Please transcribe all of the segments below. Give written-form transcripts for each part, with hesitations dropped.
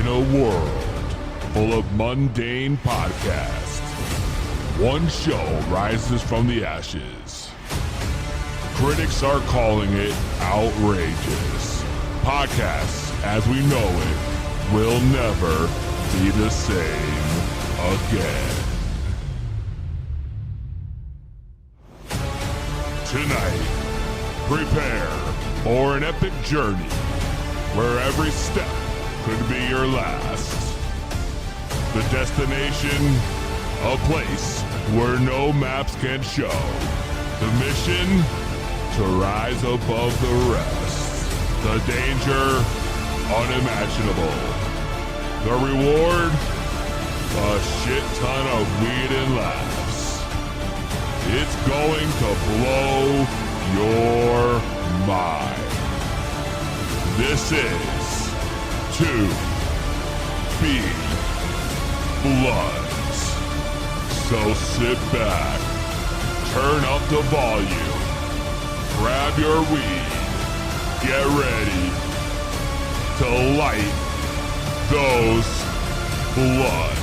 a world full of mundane podcasts, one show rises from the ashes. Critics are calling it outrageous. Podcasts, as we know it, will never be the same again. Tonight, prepare for an epic journey where every step could be your last. The destination, a place where no maps can show. The mission, to rise above the rest. The danger, unimaginable. The reward, a shit ton of weed and laughs. It's going to blow your mind. This is 2B Bloods. So sit back, turn up the volume, grab your weed, get ready to light those bloods.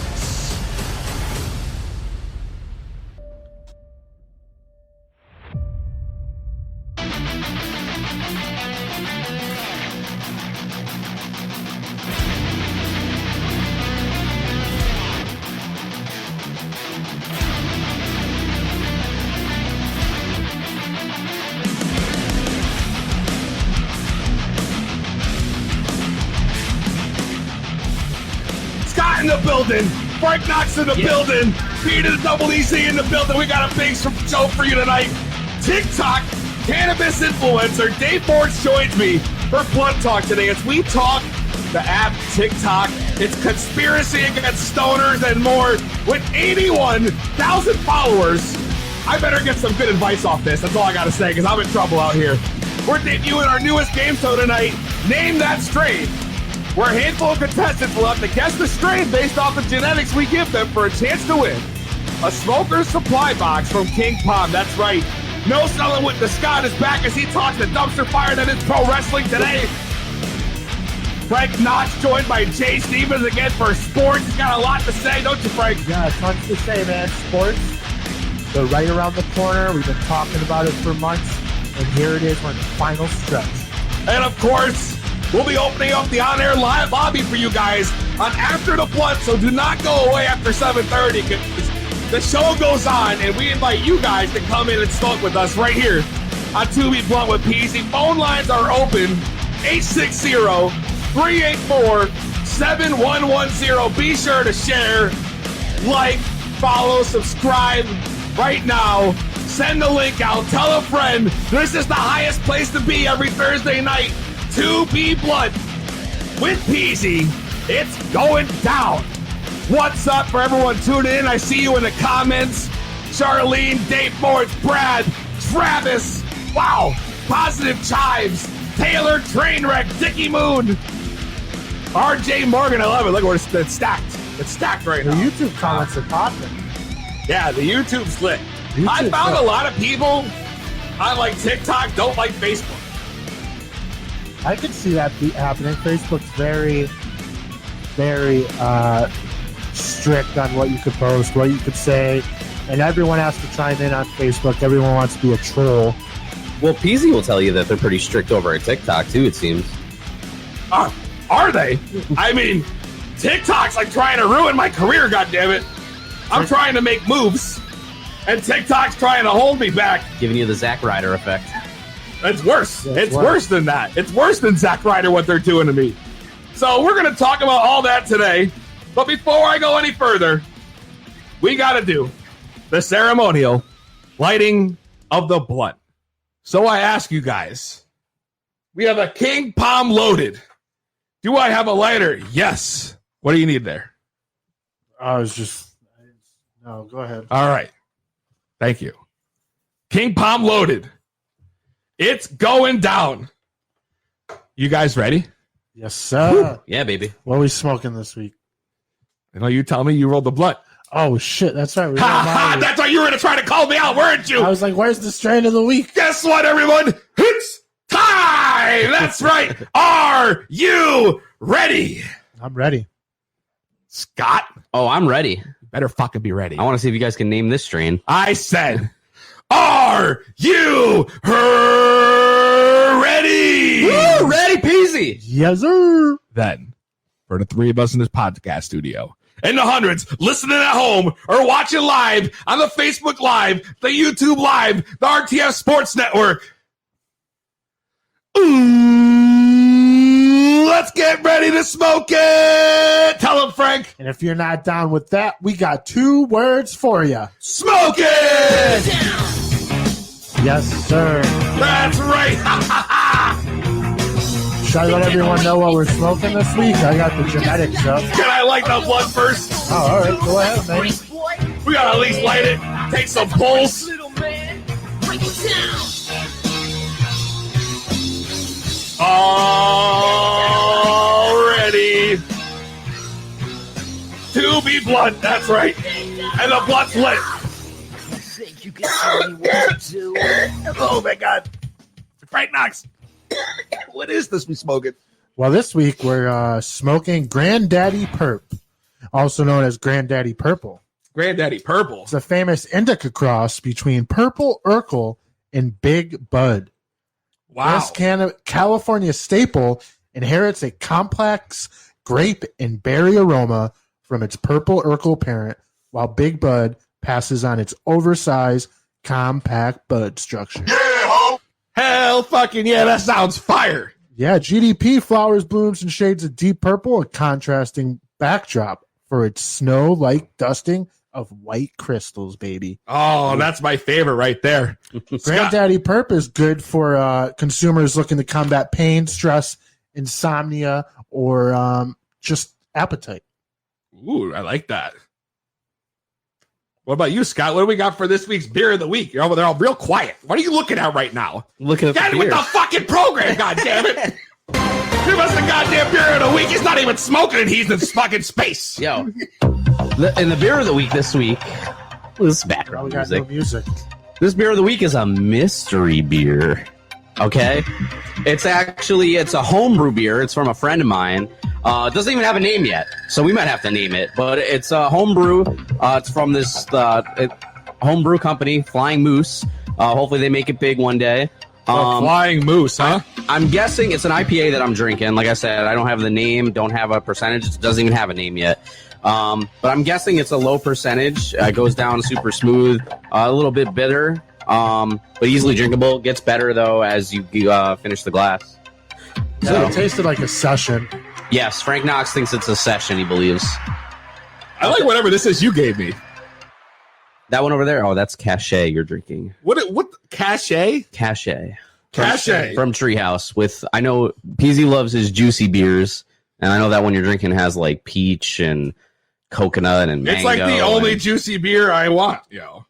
In the building, Frank Knox in the building, Peter the Double EC in the building. We got a big show for you tonight. TikTok cannabis influencer Dave Forge joins me for Blunt Talk today as we talk the app TikTok, its conspiracy against stoners and more. With 81,000 followers, I better get some good advice off this. That's all I gotta say, because I'm in trouble out here. We're debuting our newest game show tonight, Name That Strain, where a handful of contestants will have to guess the strain based off the genetics we give them for a chance to win a smoker's supply box from King Palm. That's right. No Selling with the Scott is back as he talks the dumpster fire that is pro wrestling today. Frank Knox joined by Jay Stevens again for sports. He's got a lot to say, don't you, Frank? Yeah, tons to say, man. Sports, they're right around the corner. We've been talking about it for months, and here it is. We're in the final stretch. And of course, we'll be opening up the on-air live lobby for you guys on After the Blunt, so do not go away after 7:30 because the show goes on, and we invite you guys to come in and smoke with us right here on 2B Blunt with Peasy. Phone lines are open, 860-384-7110. Be sure to share, like, follow, subscribe right now. Send the link out. Tell a friend. This is the highest place to be every Thursday night. 2B Blunt with Peasy. It's going down. What's up for everyone tuning in? I see you in the comments. Charlene, Dave Forge, Brad, Travis. Wow. Positive Chives. Taylor, Trainwreck, Dickie Moon. RJ Morgan, I love it. Look where it's stacked. It's stacked right The now. YouTube comments are popping. Yeah, the YouTube's lit. I found a lot of people on like TikTok don't like Facebook. I could see that happening. Facebook's very, very strict on what you could post, what you could say, and everyone has to chime in on Facebook. Everyone wants to be a troll. Well, Peasy will tell you that they're pretty strict over at TikTok, too, it seems. Are they? I mean, TikTok's like trying to ruin my career, goddammit. I'm trying to make moves, and TikTok's trying to hold me back. Giving you the Zack Ryder effect. It's worse. Yeah, it's worse than that. It's worse than Zack Ryder, what they're doing to me. So we're going to talk about all that today. But before I go any further, we got to do the ceremonial lighting of the blunt. So I ask you guys, we have a King Palm loaded. Do I have a lighter? Yes. What do you need there? No, go ahead. All right. Thank you. King Palm loaded. It's going down. You guys ready? Yes, sir. Yeah, baby. What are we smoking this week? I know you tell me you rolled the blunt. Oh, shit. That's right. We Ha got ha! Molly. That's why you were going to try to call me out, weren't you? I was like, where's the strain of the week? Guess what, everyone? It's time! That's right. Are you ready? I'm ready. Scott, Oh, I'm ready. better fucking be ready. I want to see if you guys can name this strain. I said, are you ready? Woo, ready peasy. Yes, sir. Then, for the three of us in this podcast studio, and the hundreds listening at home or watching live on the Facebook Live, the YouTube Live, the RTF Sports Network. Ooh, let's get ready to smoke it. Tell them, Frank. And if you're not down with that, we got 2 words for you. Smoke it. Yes, sir. That's right. Should I let everyone know what we're smoking this week? I got the genetics up. Can I light the blood first? Oh, all right. Go ahead, man. We gotta at least light it. Take some pulls. All ready to be blunt. That's right. And the blunt's lit. Oh my God. Frank Knox. What is this we smoking? Well, this week we're smoking Granddaddy Perp, also known as Granddaddy Purple. Granddaddy Purple. It's a famous indica cross between Purple Urkel and Big Bud. Wow. This California staple inherits a complex grape and berry aroma from its Purple Urkel parent, while Big Bud passes on its oversized, compact bud structure. Hell fucking yeah, that sounds fire. Yeah, GDP flowers, blooms, and shades of deep purple, a contrasting backdrop for its snow-like dusting of white crystals, baby. Oh, that's my favorite right there. Granddaddy Perp is good for consumers looking to combat pain, stress, insomnia, or just appetite. Ooh, I like that. What about you, Scott? What do we got for this week's beer of the week? They're all real quiet. What are you looking at right now? Looking at Get the with beer. the fucking program, goddammit! Give us the goddamn beer of the week. He's not even smoking it. He's in fucking space. Yo. And the beer of the week this week, this Oh, background we got music. no music. This beer of the week is a mystery beer. Okay? It's a homebrew beer. It's from a friend of mine. It doesn't even have a name yet, so we might have to name it. But it's a homebrew. It's from this homebrew company, Flying Moose. Hopefully they make it big one day. Flying Moose, huh? I'm guessing it's an IPA that I'm drinking. Like I said, I don't have the name, don't have a percentage. It doesn't even have a name yet. But I'm guessing it's a low percentage. Goes down super smooth, a little bit bitter, but easily drinkable. Gets better, though, as you finish the glass. Yeah, it tasted like a session. Yes, Frank Knox thinks it's a session, he believes. I like whatever this is you gave me. That one over there, oh, that's Cachet you're drinking. What cachet? Cachet. Cachet. From Treehouse. I know Peasy loves his juicy beers, and I know that one you're drinking has like peach and coconut and mango. It's like the only juicy beer I want, yo.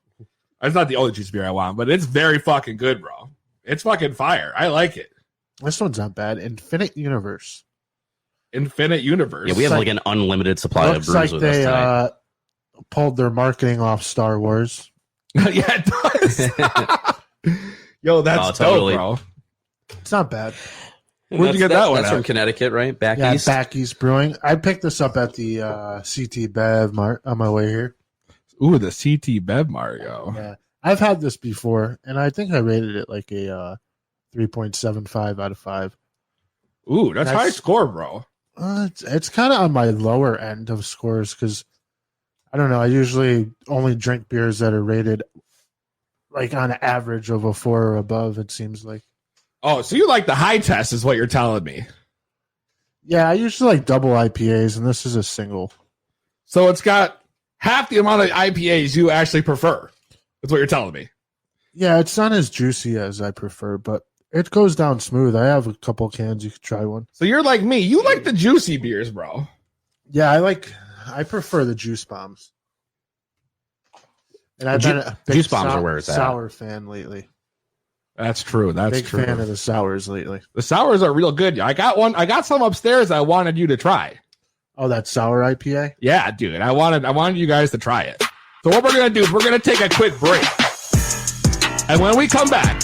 It's not the only juicy beer I want, but it's very fucking good, bro. It's fucking fire. I like it. This one's not bad. Infinite Universe. Infinite Universe. Yeah, we have Looks like an unlimited supply of Looks brews like with us they tonight. pulled their marketing off Star Wars. Yeah, it does. Yo, that's totally. dope, bro. It's not bad. Where'd you get that one That's at? from Connecticut, right? Back Yeah, east. Back East Brewing. I picked this up at the CT Bev Mart on my way here. Ooh, the CT Bev Mario. Yeah, I've had this before, and I think I rated it like a 3.75 out of 5. Ooh, that's high score, bro. It's kind of on my lower end of scores because I don't know. I usually only drink beers that are rated like on an average of a 4 or above. It seems like. Oh, so you like the high test is what you're telling me. Yeah, I usually like double IPAs, and this is a single. So it's got half the amount of IPAs you actually prefer. That's what you're telling me. Yeah, it's not as juicy as I prefer, but it goes down smooth. I have a couple cans. You could try one. So you're like me. You like the juicy beers, bro. Yeah, I prefer the juice bombs. And I've been a big Juice bombs are where it's at. sour fan lately. That's true. That's Big true. fan of the sours lately. The sours are real good. I got one. I got some upstairs I wanted you to try. Oh, that sour IPA? Yeah, dude. I wanted you guys to try it. So what we're gonna do is we're gonna take a quick break. And when we come back,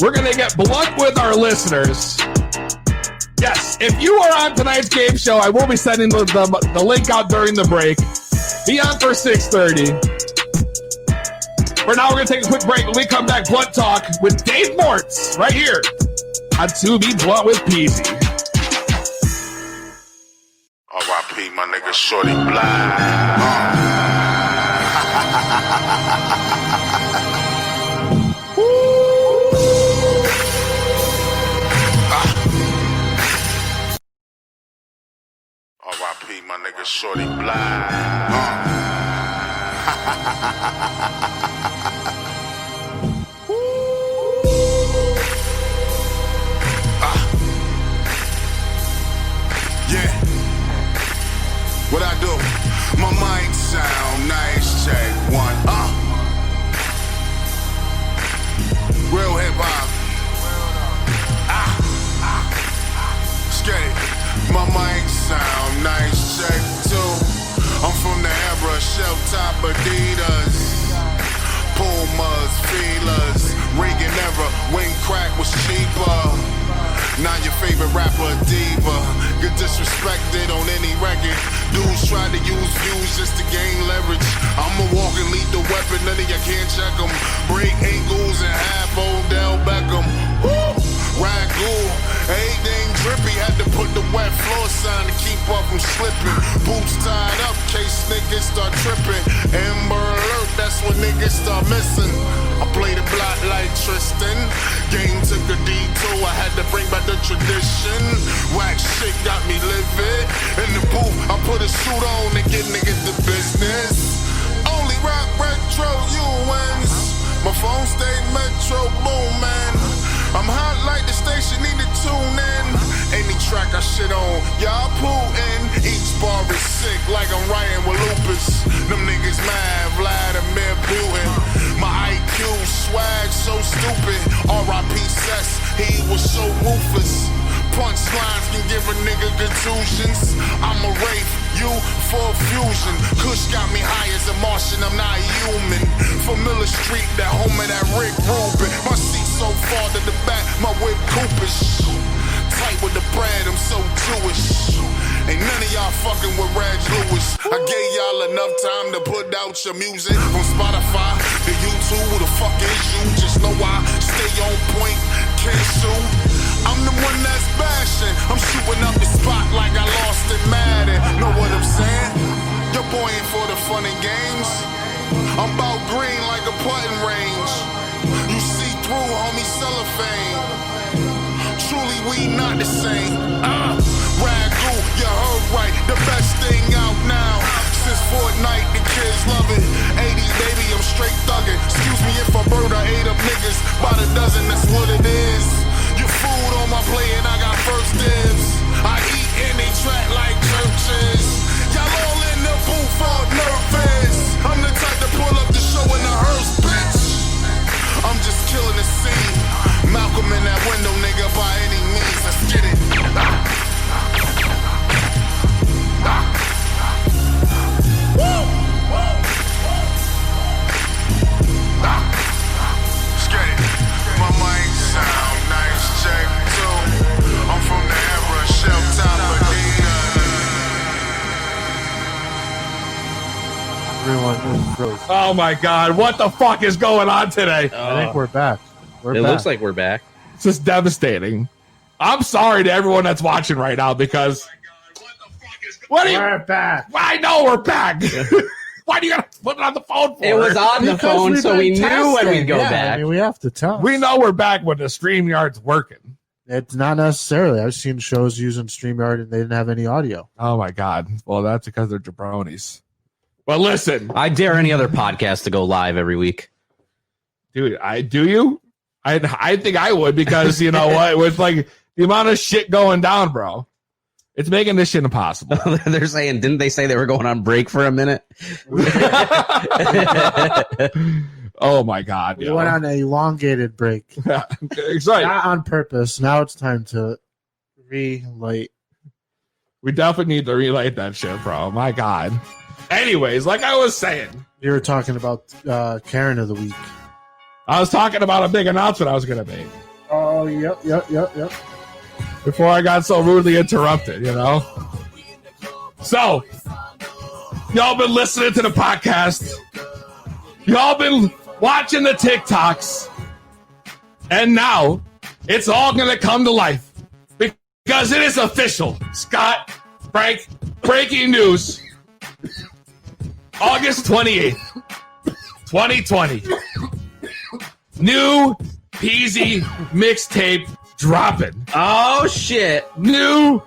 we're gonna get blunt with our listeners. Yes, if you are on tonight's game show, I will be sending the link out during the break. Be on for 6:30. For now, we're going to take a quick break. When we come back, Blunt Talk with Dave Mortz right here on To Be Blunt with Peasy. R.I.P. my nigga Shorty Blind. R.I.P. my nigga Shorty Blind. Yeah. What I do? My mind sound nice, check one. Real hip hop. Skate. My mic sound nice, check two. I'm from the era, shelf top Adidas, Pumas, Feelers, Reagan era, when crack was cheaper. Now your favorite rapper, diva, get disrespected on any record. Dudes try to use views just to gain leverage. I'm a walking lethal weapon, none of you can't check them. Break ankles and half Odell Beckham. Woo! Ragu, everything drippy, had to put the wet floor sign to keep up from slipping. Boots tied up, case niggas start tripping. Amber alert, that's when niggas start missing. I played the block like Tristan. Game took a detour, I had to bring back the tradition. Wax shit got me livid. In the booth, I put a suit on to get niggas the business. Only rock retro, you wins. My phone stay metro booming. I'm hot like the station, need to tune in. Any track I shit on, y'all Putin. Each bar is sick like I'm writing with lupus. Them niggas mad, Vladimir Putin. My IQ swag so stupid. R.I.P. Cess, he was so ruthless. Punchlines can give a nigga contusions. I'm a wraith, you for fusion. Kush got me high as a Martian, I'm not human. From Miller Street, that home of that Rick Rubin. My seat so far to the back, my whip Coopish. Tight with the bread, I'm so Jewish. Ain't none of y'all fucking with Reg Lewis. I gave y'all enough time to put out your music from Spotify to YouTube. Who the fuck is you? Just know I stay on point, cancel. I'm the one that's bashing. I'm shooting up the spot like I lost in Madden. Know what I'm saying? Your boy ain't for the fun and games. I'm about green like a putting range. You see through, homie, cellophane. Truly, we not the same. Ragu, you heard right. The best thing out now. Since Fortnite, the kids love it. 80s, baby, I'm straight thugging. Excuse me if I bird or ate up niggas. By the dozen, that's what it is. You food on my plate and I got first dibs. I eat in they track like churches. Y'all all in the booth all nervous. I'm the type to pull up the show in a hearse, bitch. I'm just killing the scene. Malcolm in that window, nigga, by any means. Let's get it. Let's get it. My mic sound nice, check two. I'm from the era, shelf top Everyone is frozen. Oh my God, what the fuck is going on today? I think we're back. It looks like we're back. It's just devastating. I'm sorry to everyone that's watching right now because what are you? We're back. I know we're back. Why do you gotta put it on the phone for? It was on the Because phone, we've so been we knew when testing. we'd go Yeah, back. I mean, we have to tell. We know we're back when the StreamYard's working. It's not necessarily. I've seen shows using StreamYard and they didn't have any audio. Oh my God. Well, that's because they're jabronis. But listen, I dare any other podcast to go live every week. dude, do you? I think I would because you know what? With like the amount of shit going down, bro, it's making this shit impossible. They're saying, didn't they say they were going on break for a minute? Oh my God. We yo. went on an elongated break. Excited. Not on purpose. Now it's time to relight. We definitely need to relight that shit, bro. My God. Anyways, like I was saying, You were talking about Karen of the week. I was talking about a big announcement I was going to make. Oh, yep. before I got so rudely interrupted, So, y'all been listening to the podcast. Y'all been watching the TikToks. And now, it's all going to come to life. Because it is official. Scott, Frank, breaking news. August 28th, 2020. New Peasy mixtape dropping. Oh shit! New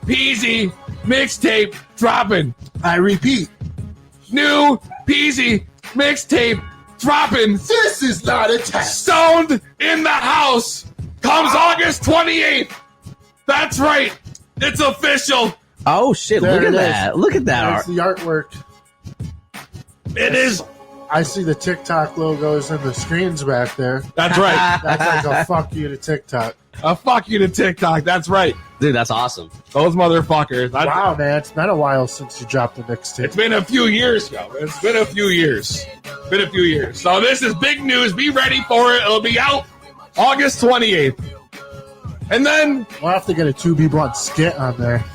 Peasy mixtape dropping. I repeat, New Peasy mixtape dropping. this is not a test. Stoned in the house comes August 28th. That's right. It's official. Oh shit! There Look it at is. that! Look at that That's art. the artwork. It is. I see the TikTok logos and the screens back there. That's right. That's like a fuck you to TikTok. A fuck you to TikTok. That's right. Dude, that's awesome. Those motherfuckers. Wow, man, it's been a while since you dropped the mixtape. It's been a few years, yo. It's been a few years. So this is big news. Be ready for it. It'll be out August 28th. And then, We'll have to get a 2B Blunt skit on there.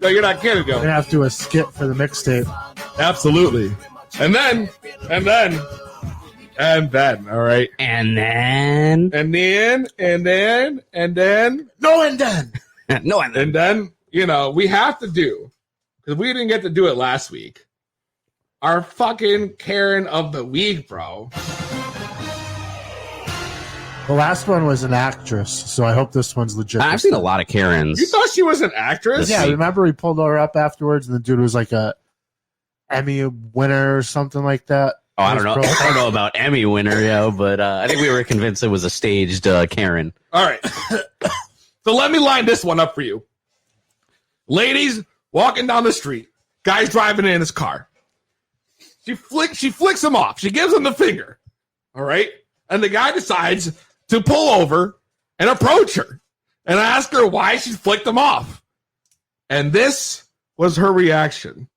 no, you're not kidding, We're yo. gonna have to do a skit for the mixtape. Absolutely. And then, all right. And then And then, No, and then. no, and then and then, we have to do, because we didn't get to do it last week, our fucking Karen of the week, bro. The last one was an actress, so I hope this one's legit. I've seen a lot of Karens. You thought she was an actress? Yeah, remember we pulled her up afterwards, and the dude was like a Emmy winner or something like that. Oh, I don't know. I don't know about Emmy winner, but I think we were convinced it was a staged Karen. All right. So let me line this one up for you. Ladies walking down the street, guy's driving in his car. She flicks him off. She gives him the finger. All right? And the guy decides to pull over and approach her and ask her why she flicked him off. And this was her reaction.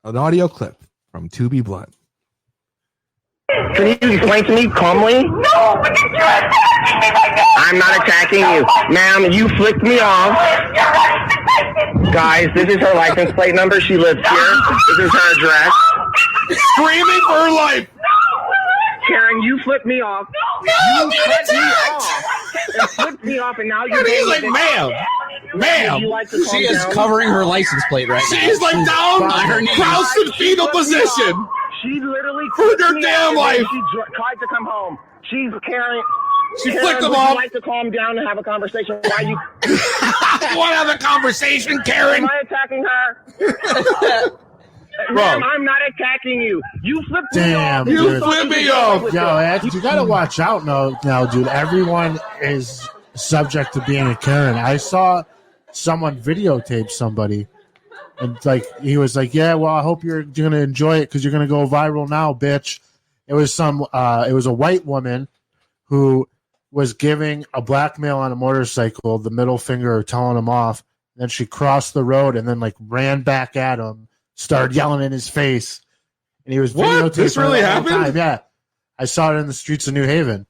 An audio clip from 2B Blunt. Can you explain to me calmly? No, but you're attacking me like that! I'm not attacking you. Ma'am, you flicked me off. Guys, this is her license plate number. She lives here. This is her address. Screaming for her life. Karen, you flipped me off. No, You cut me off. And flipped me off, and now you're And he's like, ma'am. Would you like to calm She is down? covering her license plate right now. She's like down on her knees. crouched in fetal position. She literally For flipped her me damn off, and life. She tried to come home. She's Karen. She Karen, flicked him would off. you like to calm down and have a conversation? Why you? Want to have a conversation, Karen? Am I attacking her? Bro. Ma'am, I'm not attacking you. You flipped me Damn, off. dude. You flipped me off. Yo, Ed, you gotta watch out now, dude. Everyone is subject to being a Karen. I saw someone videotape somebody, and he was like, "Yeah, well, I hope you're gonna enjoy it because you're gonna go viral now, bitch." It was it was a white woman who was giving a black male on a motorcycle the middle finger or telling him off. Then she crossed the road and then ran back at him, started yelling in his face, and he was What? videotaping This her really the whole happened? time. Yeah, I saw it in the streets of New Haven.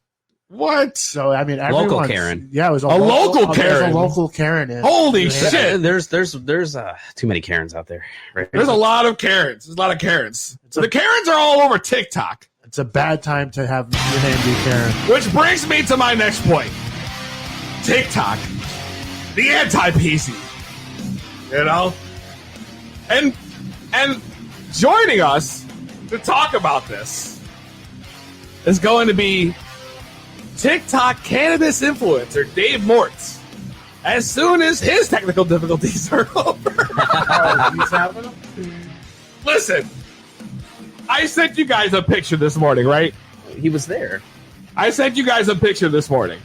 What? So I mean, Local everyone's- Karen. Yeah, it was a local there's Karen. A local Karen. In Holy New Haven. shit. There's too many Karens out there. Right? There's a lot of Karens. There's a lot of Karens. So the Karens are all over TikTok. It's a bad time to have your name be Karen. Which brings me to my next point. TikTok. The anti-PC. And joining us to talk about this is going to be TikTok cannabis influencer Dave Mortz. As soon as his technical difficulties are over. He's having them? Listen, I sent you guys a picture this morning, right? He was there. I sent you guys a picture this morning.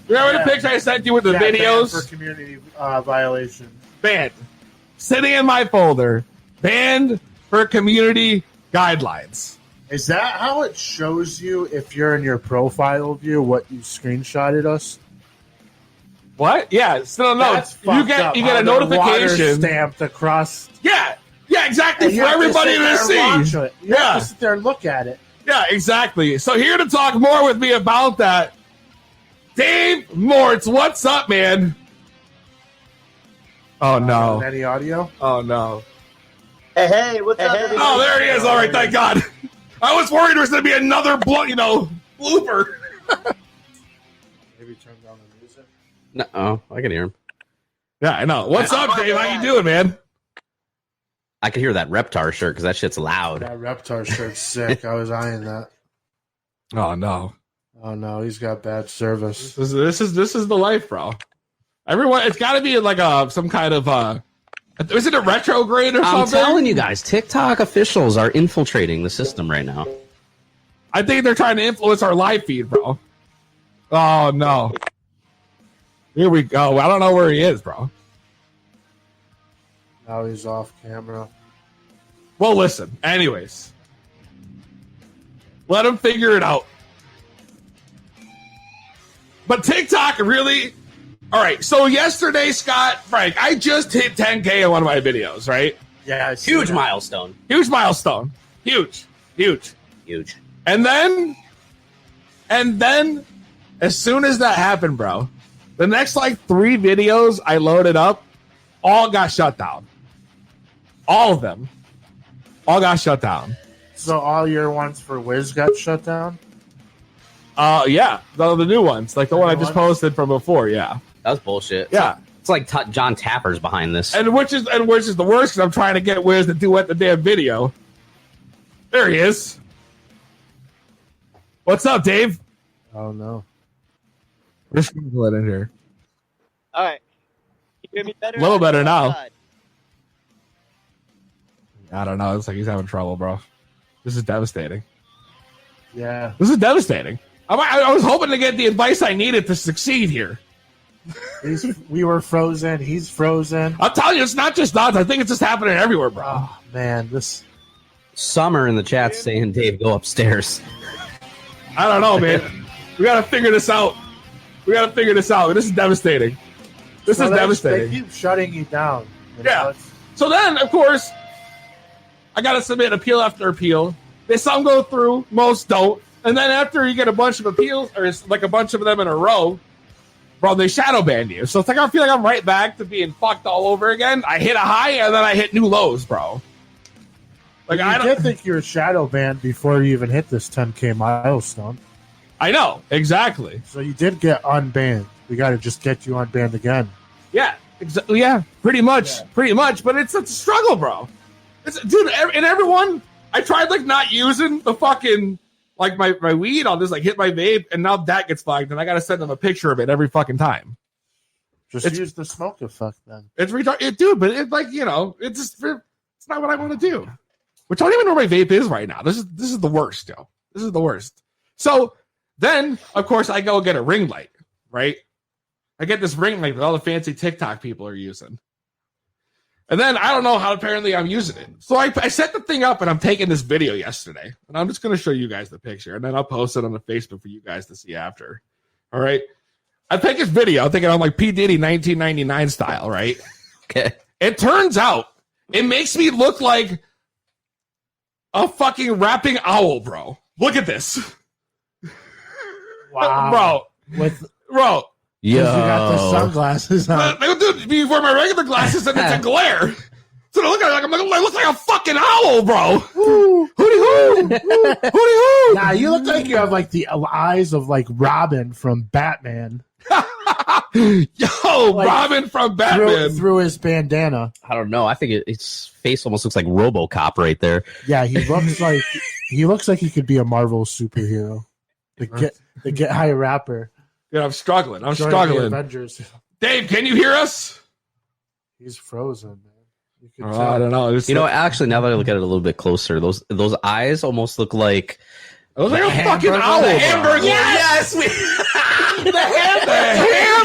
Remember the picture I sent you with the videos? banned for community violations. Banned. Sitting in my folder. Banned for community guidelines. Is that how it shows you if you're in your profile view what you screenshotted us? What? Yeah. So no. That's You fucked get up. you get How a they're water notification. stamped across. Yeah. Yeah, exactly. And you For have everybody sit to there and watch see. it. You have to sit there and look at it. Yeah, exactly. So here to talk more with me about that, Dave Mortz, what's up, man? Oh no! Any audio? Oh no! Hey, what's up, everybody? Oh, there he is. All right, thank God. I was worried there was going to be another, blooper. Maybe turn down the music. No, I can hear him. Yeah, I know. What's up, Dave? How you doing, man? I can hear that Reptar shirt because that shit's loud. That Reptar shirt's sick. I was eyeing that. Oh no! Oh no, he's got bad service. This is the life, bro. Everyone, it's got to be like some kind of is it a retrograde or something? I'm telling you guys, TikTok officials are infiltrating the system right now. I think they're trying to influence our live feed, bro. Oh no! Here we go. I don't know where he is, bro. Now he's off camera. Well, listen. Anyways, let him figure it out. But TikTok really. All right. So yesterday, Scott, Frank, I just hit 10K in one of my videos, right? Yeah, Huge milestone. Huge milestone. Huge. And then, as soon as that happened, bro, the next like 3 videos I loaded up, all got shut down. All of them. All got shut down. So all your ones for Wiz got shut down? Yeah. The new ones. Like the one I just posted from before, yeah. That was bullshit. Yeah. It's like John Tapper's behind this. And which is the worst because I'm trying to get Wiz to duet the damn video. There he is. What's up, Dave? Oh no. We're struggling in here. All right. You hear me better? A little better now. I don't know. It's like he's having trouble, bro. This is devastating. Yeah. This is devastating. I was hoping to get the advice I needed to succeed here. We were frozen. He's frozen. I'm telling you, it's not just us. I think it's just happening everywhere, bro. Oh man, this. Summer in the chat saying, "Dave, go upstairs." I don't know, man. We got to figure this out. This is devastating. This is devastating. They keep shutting you down. Yeah. So then, of course, I got to submit appeal after appeal. Some go through, most don't. And then after you get a bunch of appeals, or it's like a bunch of them in a row, bro, they shadow ban you. So it's like I feel like I'm right back to being fucked all over again. I hit a high and then I hit new lows, bro. Like I did think you were shadow banned before you even hit this 10K milestone. I know, exactly. So you did get unbanned. We got to just get you unbanned again. Yeah, exactly. Yeah, pretty much. But it's a struggle, bro. Dude, and everyone, I tried like not using the fucking like my weed. I'll just like hit my vape, and now that gets flagged, and I got to send them a picture of it every fucking time. Just use the smoke effect then. It's retarded, dude. But it's like it's not what I want to do. Which I don't even know where my vape is right now. This is the worst, yo. This is the worst. So then, of course, I go get a ring light, right? I get this ring light that all the fancy TikTok people are using. And then I don't know how apparently I'm using it. So I set the thing up and I'm taking this video yesterday. And I'm just going to show you guys the picture. And then I'll post it on the Facebook for you guys to see after. All right. I take this video. I'm thinking I'm like P. Diddy 1999 style, right? Okay. It turns out it makes me look like a fucking rapping owl, bro. Look at this. Wow. Bro. Yeah. You got the sunglasses on. Dude, before my regular glasses and it's a glare. So I look like a fucking owl, bro. Hooty hoo. Nah, you look like you have like the eyes of like Robin from Batman. Yo, like, Robin from Batman. Through his bandana. I don't know. I think his face almost looks like RoboCop right there. Yeah, he looks like he could be a Marvel superhero. The Get High rapper. Yeah, I'm struggling. Avengers. Dave, can you hear us? He's frozen, man. I don't know. Actually, now that I look at it a little bit closer, those eyes almost look like a fucking owl. The Hamburglar. Yes, the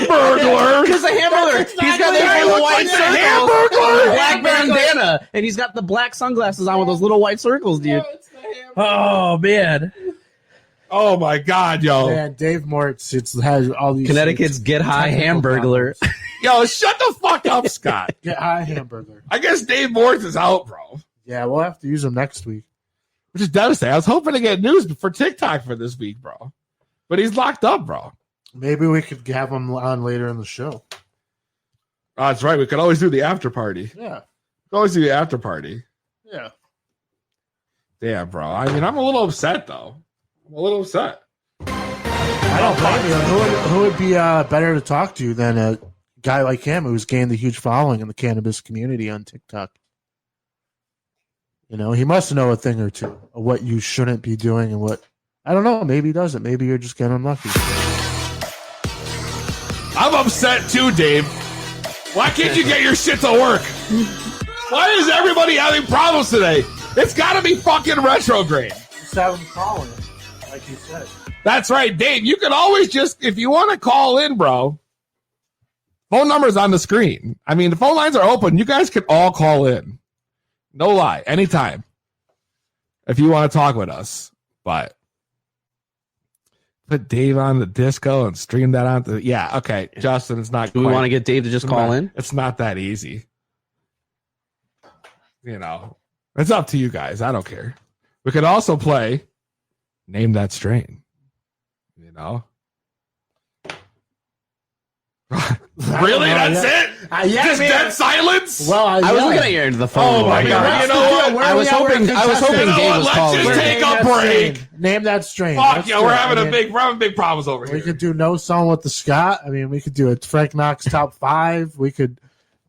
Hamburglar. Because the Hamburglar, he's got those little white circles, black bandana, and he's got the black sunglasses on with those little white circles, dude. Oh man. Oh my God, yo! Man, Dave Mortz has all these. Connecticut's Get High Hamburglar. Yo, shut the fuck up, Scott. Get High Hamburger. I guess Dave Mortz is out, bro. Yeah, we'll have to use him next week. Which is devastating. I was hoping to get news for TikTok for this week, bro. But he's locked up, bro. Maybe we could have him on later in the show. Oh, that's right. We could always do the after party. Yeah. We could always do the after party. Yeah. Damn, bro. I mean, I'm a little upset, though. I'm a little upset. I don't blame you. Who would be better to talk to than a guy like him who's gained a huge following in the cannabis community on TikTok? You know, he must know a thing or two of what you shouldn't be doing and what. I don't know. Maybe he doesn't. Maybe you're just getting unlucky. I'm upset too, Dave. Why can't you get your shit to work? Why is everybody having problems today? It's got to be fucking retrograde. Just have him calling, like you said. That's right, Dave. You can always just, if you want to call in, bro, phone number's on the screen. I mean, the phone lines are open. You guys can all call in. No lie, anytime. If you want to talk with us. But put Dave on the disco and stream that on the. Yeah, okay. Justin, it's not. Do we want to get Dave to just call in? It's not that easy. You know, it's up to you guys. I don't care. We could also play Name That Strain. You know? Really? That's it? Yeah, Just dead silence? Well, I was looking at your end of the phone. Oh my God. You know what? I was hoping Dave was calling. Let's just take a break. Name That Strain. Fuck yeah, we're having big problems over here. We could do No Selling with the Scott. I mean, we could do a Frank Knox top 5. We could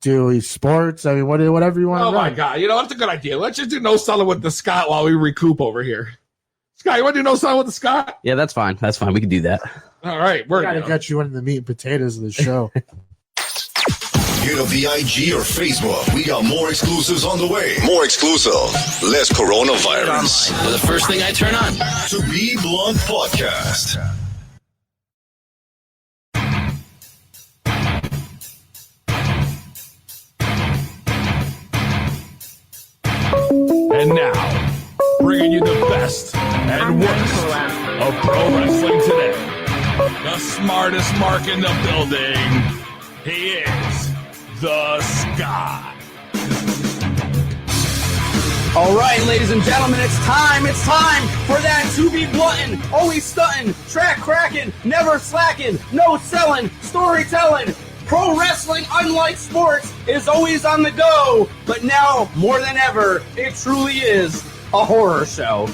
do sports. I mean, whatever you want to Oh my God. You know, that's a good idea. Let's just do No Selling with the Scott while we recoup over here. Scott, you want to do No Selling with the Scott? Yeah, that's fine. That's fine. We can do that. All right. We're got to get you into the meat and potatoes of the show. Hit up the IG or Facebook. We got more exclusives on the way. More exclusive. Less coronavirus. The first thing I turn on. To Be Blunt Podcast. And now, bringing you the best and worst of pro wrestling today. The smartest mark in the building. He is the Scott. All right, ladies and gentlemen, it's time. It's time for that to be bluntin', always stuntin', track cracking, never slacking, no selling, storytelling. Pro wrestling, unlike sports, is always on the go. But now, more than ever, it truly is a horror show.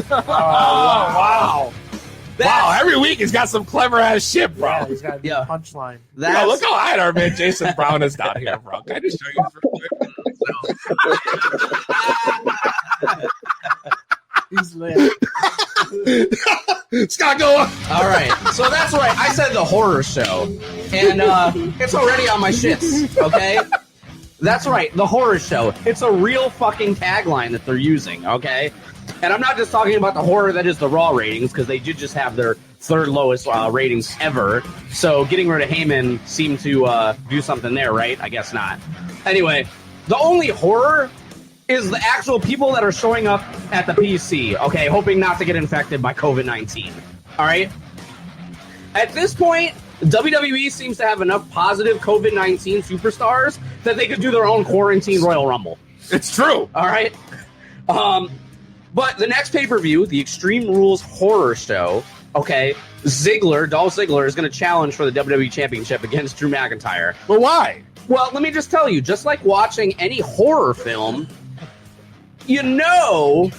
wow. Wow, every week he's got some clever ass shit, bro. Yeah, he's got a punchline. Yo, look how high our man Jason Brown is down here, bro. Can I just show you real quick? He's lit. Scott, go on. All right, so that's right. I said the horror show, and it's already on my shits, okay? That's right, the horror show. It's a real fucking tagline that they're using, okay? And I'm not just talking about the horror that is the Raw ratings, because they did just have their third lowest ratings ever. So getting rid of Heyman seemed to do something there, right? I guess not. Anyway, the only horror is the actual people that are showing up at the PC, okay, hoping not to get infected by COVID-19. All right? At this point, WWE seems to have enough positive COVID-19 superstars that they could do their own quarantine Royal Rumble. It's true. All right? But the next pay-per-view, the Extreme Rules Horror Show, okay, Dolph Ziggler is going to challenge for the WWE Championship against Drew McIntyre. But why? Well, let me just tell you, just like watching any horror film, you know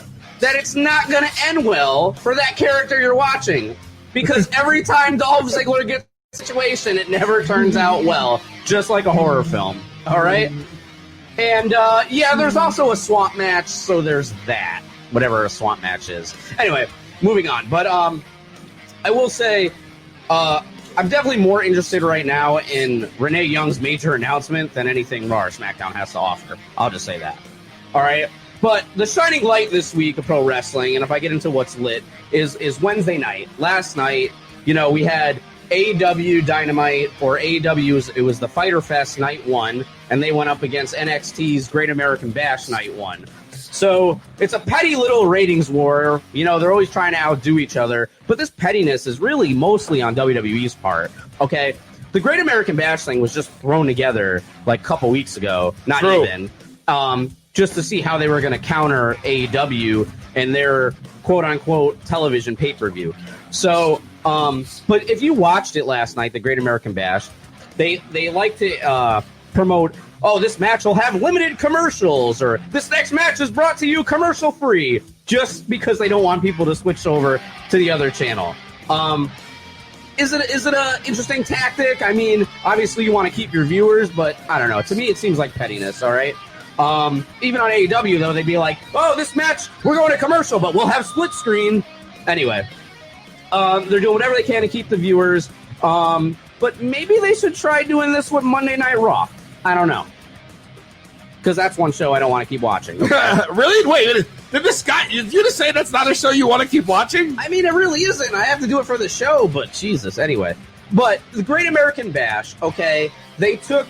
that it's not going to end well for that character you're watching. Because every time Dolph Ziggler gets a situation, it never turns out well, just like a horror film. All right? And, yeah, there's also a swamp match, so there's that. Whatever a swamp match is. Anyway, moving on. But I will say, I'm definitely more interested right now in Renee Young's major announcement than anything Raw or SmackDown has to offer. I'll just say that. All right? But the shining light this week of pro wrestling, and if I get into what's lit, is Wednesday night. Last night, you know, we had AEW Dynamite, or AEW, it was the Fyter Fest Night 1, and they went up against NXT's Great American Bash Night 1. So it's a petty little ratings war. You know, they're always trying to outdo each other. But this pettiness is really mostly on WWE's part, okay? The Great American Bash thing was just thrown together like a couple weeks ago. Not True. even. Just to see how they were going to counter AEW and their quote-unquote television pay-per-view. So But if you watched it last night, the Great American Bash, they like to promote, oh, this match will have limited commercials, or this next match is brought to you commercial free, just because they don't want people to switch over to the other channel. Is it a interesting tactic? I mean, obviously you want to keep your viewers, but I don't know. To me, it seems like pettiness. All right. Even on AEW though, they'd be like, "Oh, this match, we're going to commercial, but we'll have split screen." Anyway, they're doing whatever they can to keep the viewers. But maybe they should try doing this with Monday Night Raw. I don't know, because that's one show I don't want to keep watching. Okay? Really? Wait, did this guy? You just say that's not a show you want to keep watching? I mean, it really isn't. I have to do it for the show, but Jesus, anyway. But the Great American Bash, okay, they took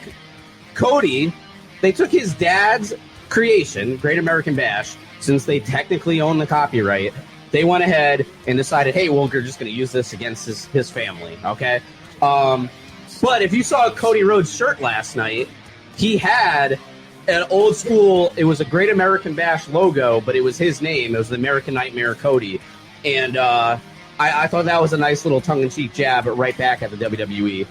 Cody, they took his dad's creation, Great American Bash, since they technically own the copyright. They went ahead and decided, hey, well, we're just going to use this against his family, okay? But if you saw Cody Rhodes' shirt last night, he had an old school, it was a Great American Bash logo, but it was his name. It was the American Nightmare Cody. And I thought that was a nice little tongue-in-cheek jab right back at the WWE.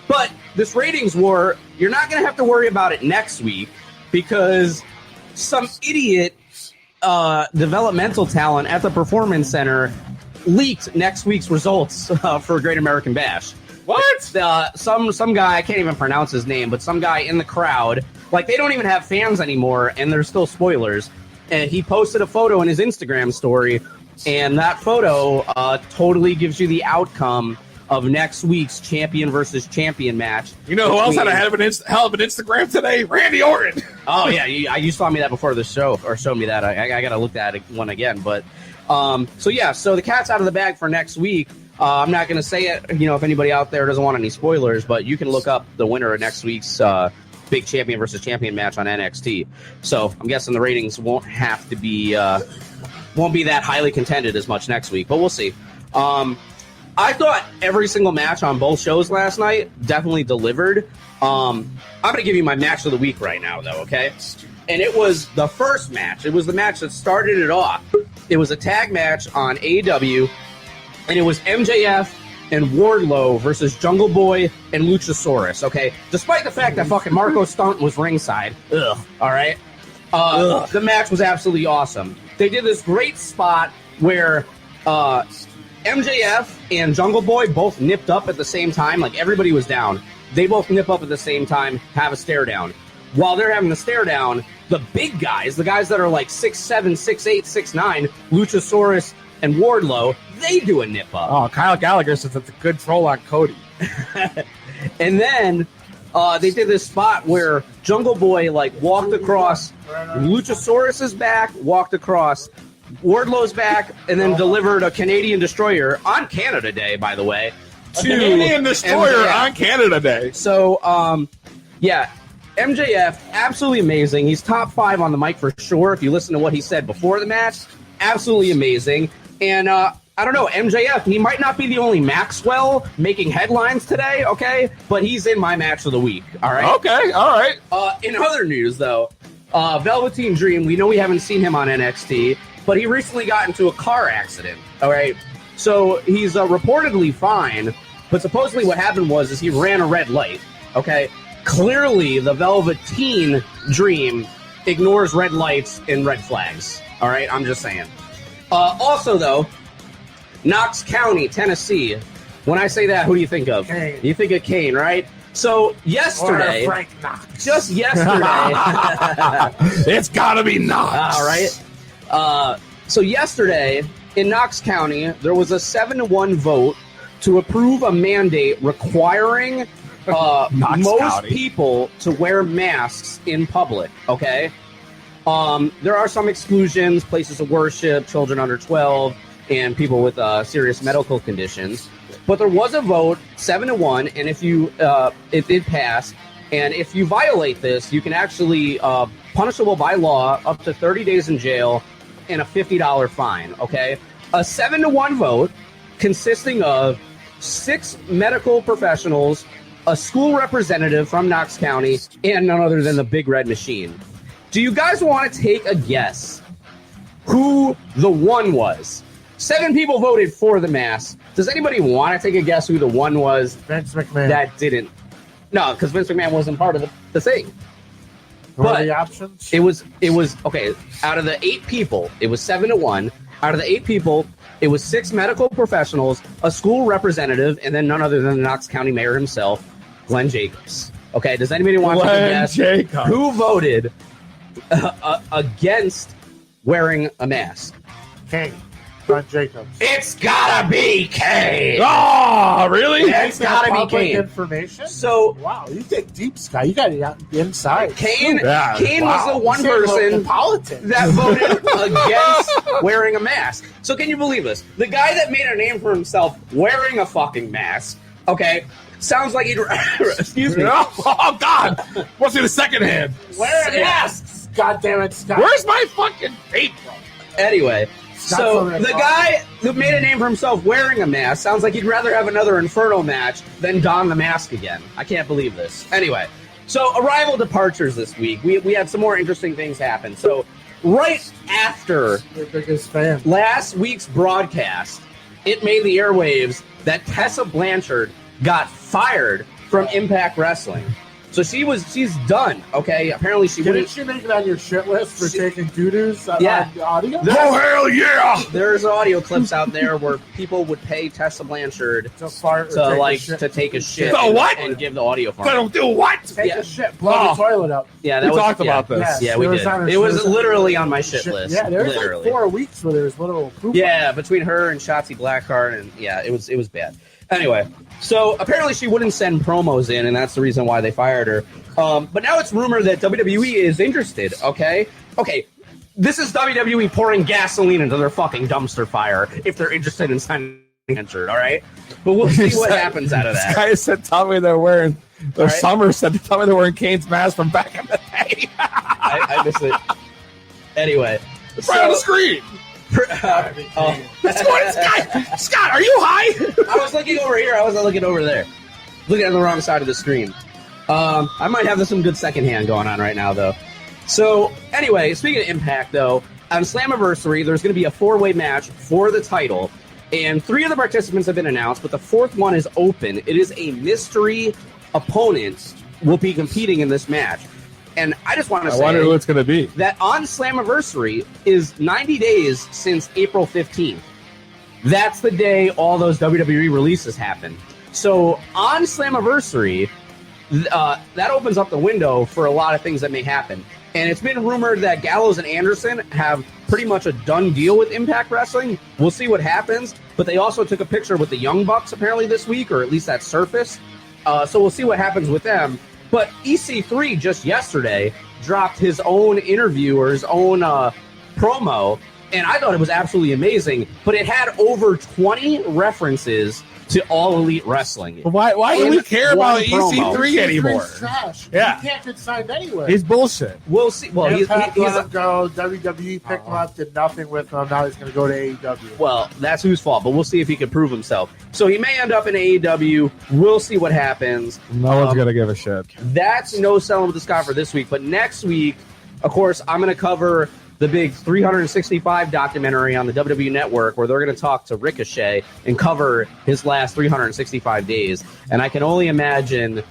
But this ratings war, you're not going to have to worry about it next week, because some idiot developmental talent at the Performance Center leaked next week's results for Great American Bash. What? Some guy, I can't even pronounce his name, but some guy in the crowd, like they don't even have fans anymore, and there's still spoilers. And he posted a photo in his Instagram story, and that photo totally gives you the outcome of next week's champion versus champion match. You know who else had a hell of an Instagram today? Randy Orton. Oh yeah, you saw me that before the show, or showed me that. I got to look at one again, but so the cat's out of the bag for next week. I'm not going to say it, if anybody out there doesn't want any spoilers, but you can look up the winner of next week's big champion versus champion match on NXT. So I'm guessing the ratings won't have to be won't be that highly contended as much next week, but we'll see. I thought every single match on both shows last night definitely delivered. I'm going to give you my match of the week right now, though, okay? And it was the first match. It was the match that started it off. It was a tag match on AEW, and it was MJF and Wardlow versus Jungle Boy and Luchasaurus, okay? Despite the fact that fucking Marco Stunt was ringside. Ugh, all right? The match was absolutely awesome. They did this great spot where MJF and Jungle Boy both nipped up at the same time. Like, everybody was down. They both nip up at the same time, have a stare down. While they're having the stare down, the big guys, the guys that are like 6'7", 6'8", 6'9", Luchasaurus and Wardlow, they do a nip up. Oh, Kyle Gallagher says it's a good troll on Cody. And then they did this spot where Jungle Boy walked across Luchasaurus's back, walked across Wardlow's back, and then delivered a Canadian Destroyer on Canada Day, by the way. Canadian Destroyer on Canada Day. So, MJF, absolutely amazing. He's top 5 on the mic for sure. If you listen to what he said before the match, absolutely amazing. And I don't know, MJF, he might not be the only Maxwell making headlines today, okay? But he's in my match of the week, all right? Okay, all right. In other news, though, Velveteen Dream, we know we haven't seen him on NXT, but he recently got into a car accident, all right? So he's reportedly fine, but supposedly what happened was he ran a red light, okay? Clearly, the Velveteen Dream ignores red lights and red flags, all right? I'm just saying. Also, though, Knox County, Tennessee. When I say that, who do you think of? Kane. You think of Kane, right? So yesterday, Or Frank Knox. just yesterday, It's gotta be Knox. all right. So yesterday in Knox County, there was a 7-1 vote to approve a mandate requiring most County. people to wear masks in public. Okay. There are some exclusions: places of worship, children under 12, and people with serious medical conditions. But there was a vote, 7-1, and if you it did pass. And if you violate this, you can actually punishable by law up to 30 days in jail and a $50 fine. Okay, a 7-1 vote consisting of 6 medical professionals, a school representative from Knox County, and none other than the Big Red Machine. Do you guys want to take a guess who the one was? 7 people voted for the mask. Does anybody want to take a guess who the one was Vince McMahon. that didn't? No, because Vince McMahon wasn't part of the thing. What are but the options? It was okay. Out of the 8 people, it was 7-1. Out of the 8 people, it was 6 medical professionals, a school representative, and then none other than the Knox County Mayor himself, Glenn Jacobs. Okay, does anybody want to take a guess who voted against wearing a mask? Kane. Glenn Jacobs. It's gotta be Kane. Oh, really? It's gotta be Public Kane. information? So Wow, you dig deep, Sky. You got it out inside. Kane Yeah, was the one You say local person politics. that voted against wearing a mask. So can you believe this? The guy that made a name for himself wearing a fucking mask, okay, sounds like he'd... excuse me. Oh, God. What's in the second hand? Wearing masks. God damn it, Scott. Where's my fucking tape from? Anyway, so the guy who made a name for himself wearing a mask sounds like he'd rather have another Inferno match than don the mask again. I can't believe this. Anyway, so arrival departures this week. We had some more interesting things happen. So right after Your biggest fan. last week's broadcast, it made the airwaves that Tessa Blanchard got fired from Impact Wrestling. So she's done, okay? Apparently she Didn't wouldn't... you make it on your shit list for taking doo-doos on Yeah. the audio? Oh, hell yeah. There's audio clips out there where people would pay Tessa Blanchard To fart or to take like a shit. to take a shit The and, what? and give the audio for I it. don't do what? Take Yeah. a shit. Blow the toilet up. Yeah, We that was talked yeah. about this. Yes, Yeah, we it was did. on her- It was it was on literally her on my shit list. Yeah, there was literally. like 4 weeks where there was literal poop. Yeah, between her and Shotzi Blackheart, and yeah, it was bad. Anyway, so apparently she wouldn't send promos in, and that's the reason why they fired her. But now it's rumored that WWE is interested. Okay, this is WWE pouring gasoline into their fucking dumpster fire if they're interested in signing Blanchard. All right, but we'll see what happens out of This that. guy said, tell me they're wearing, or All right. Summer said, tell me they're wearing Kane's mask from back in the day. I miss it. Anyway, It's right on the screen. oh. What's going on, Scott? Scott, are you high? I was looking over here. I wasn't looking over there. Looking at the wrong side of the screen. I might have some good secondhand going on right now, though. So, anyway, speaking of Impact, though, on Slammiversary, there's going to be a 4-way match for the title, and 3 of the participants have been announced, but the 4th one is open. It is a mystery opponent will be competing in this match. And I just want to I say wonder who it's going to be. that on Slammiversary is 90 days since April 15th. That's the day all those WWE releases happen. So on Slammiversary, that opens up the window for a lot of things that may happen. And it's been rumored that Gallows and Anderson have pretty much a done deal with Impact Wrestling. We'll see what happens. But they also took a picture with the Young Bucks apparently this week, or at least that surfaced. So we'll see what happens with them. But EC3 just yesterday dropped his own interview or his own promo, and I thought it was absolutely amazing. But it had over 20 references to All Elite Wrestling. But why do In we care about one promo. EC3 anymore? He's trash. Yeah. He can't get signed anywhere. He's bullshit. We'll see. Well, he's Impact let him go. WWE picked him up, did nothing with him. Now he's going to go to AEW. well, that's whose fault, but we'll see if he can prove himself. So he may end up in AEW. We'll see what happens. No one's going to give a shit. That's no selling with the Scott for this week. But next week, of course, I'm going to cover the big 365 documentary on the WWE Network where they're going to talk to Ricochet and cover his last 365 days. And I can only imagine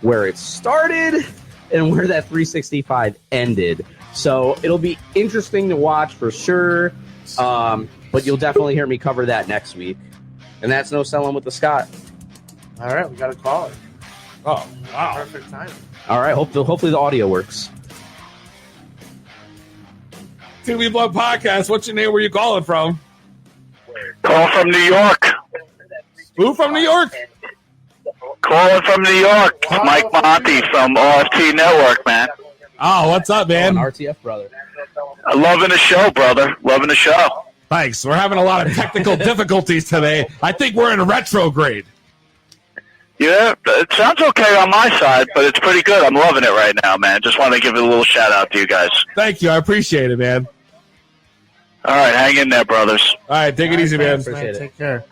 where it started and where that 365 ended. So it'll be interesting to watch for sure. But you'll definitely hear me cover that next week. And that's no selling with the Scott. All right, we got to call it. Oh, wow. Perfect timing. All right. Hopefully the audio works. TV Blood Podcast. What's your name? Where you calling from? Call from New York. Who from New York? Calling from New York. Mike Monty from OFT Network, man. Oh, what's up, man? An RTF brother. Loving the show, brother. Loving the show. Thanks. We're having a lot of technical difficulties today. I think we're in retrograde. Yeah, it sounds okay on my side, but it's pretty good. I'm loving it right now, man. Just want to give a little shout out to you guys. Thank you. I appreciate it, man. All right, hang in there, brothers. All right, take it easy, man. Thanks, Appreciate it. Take care.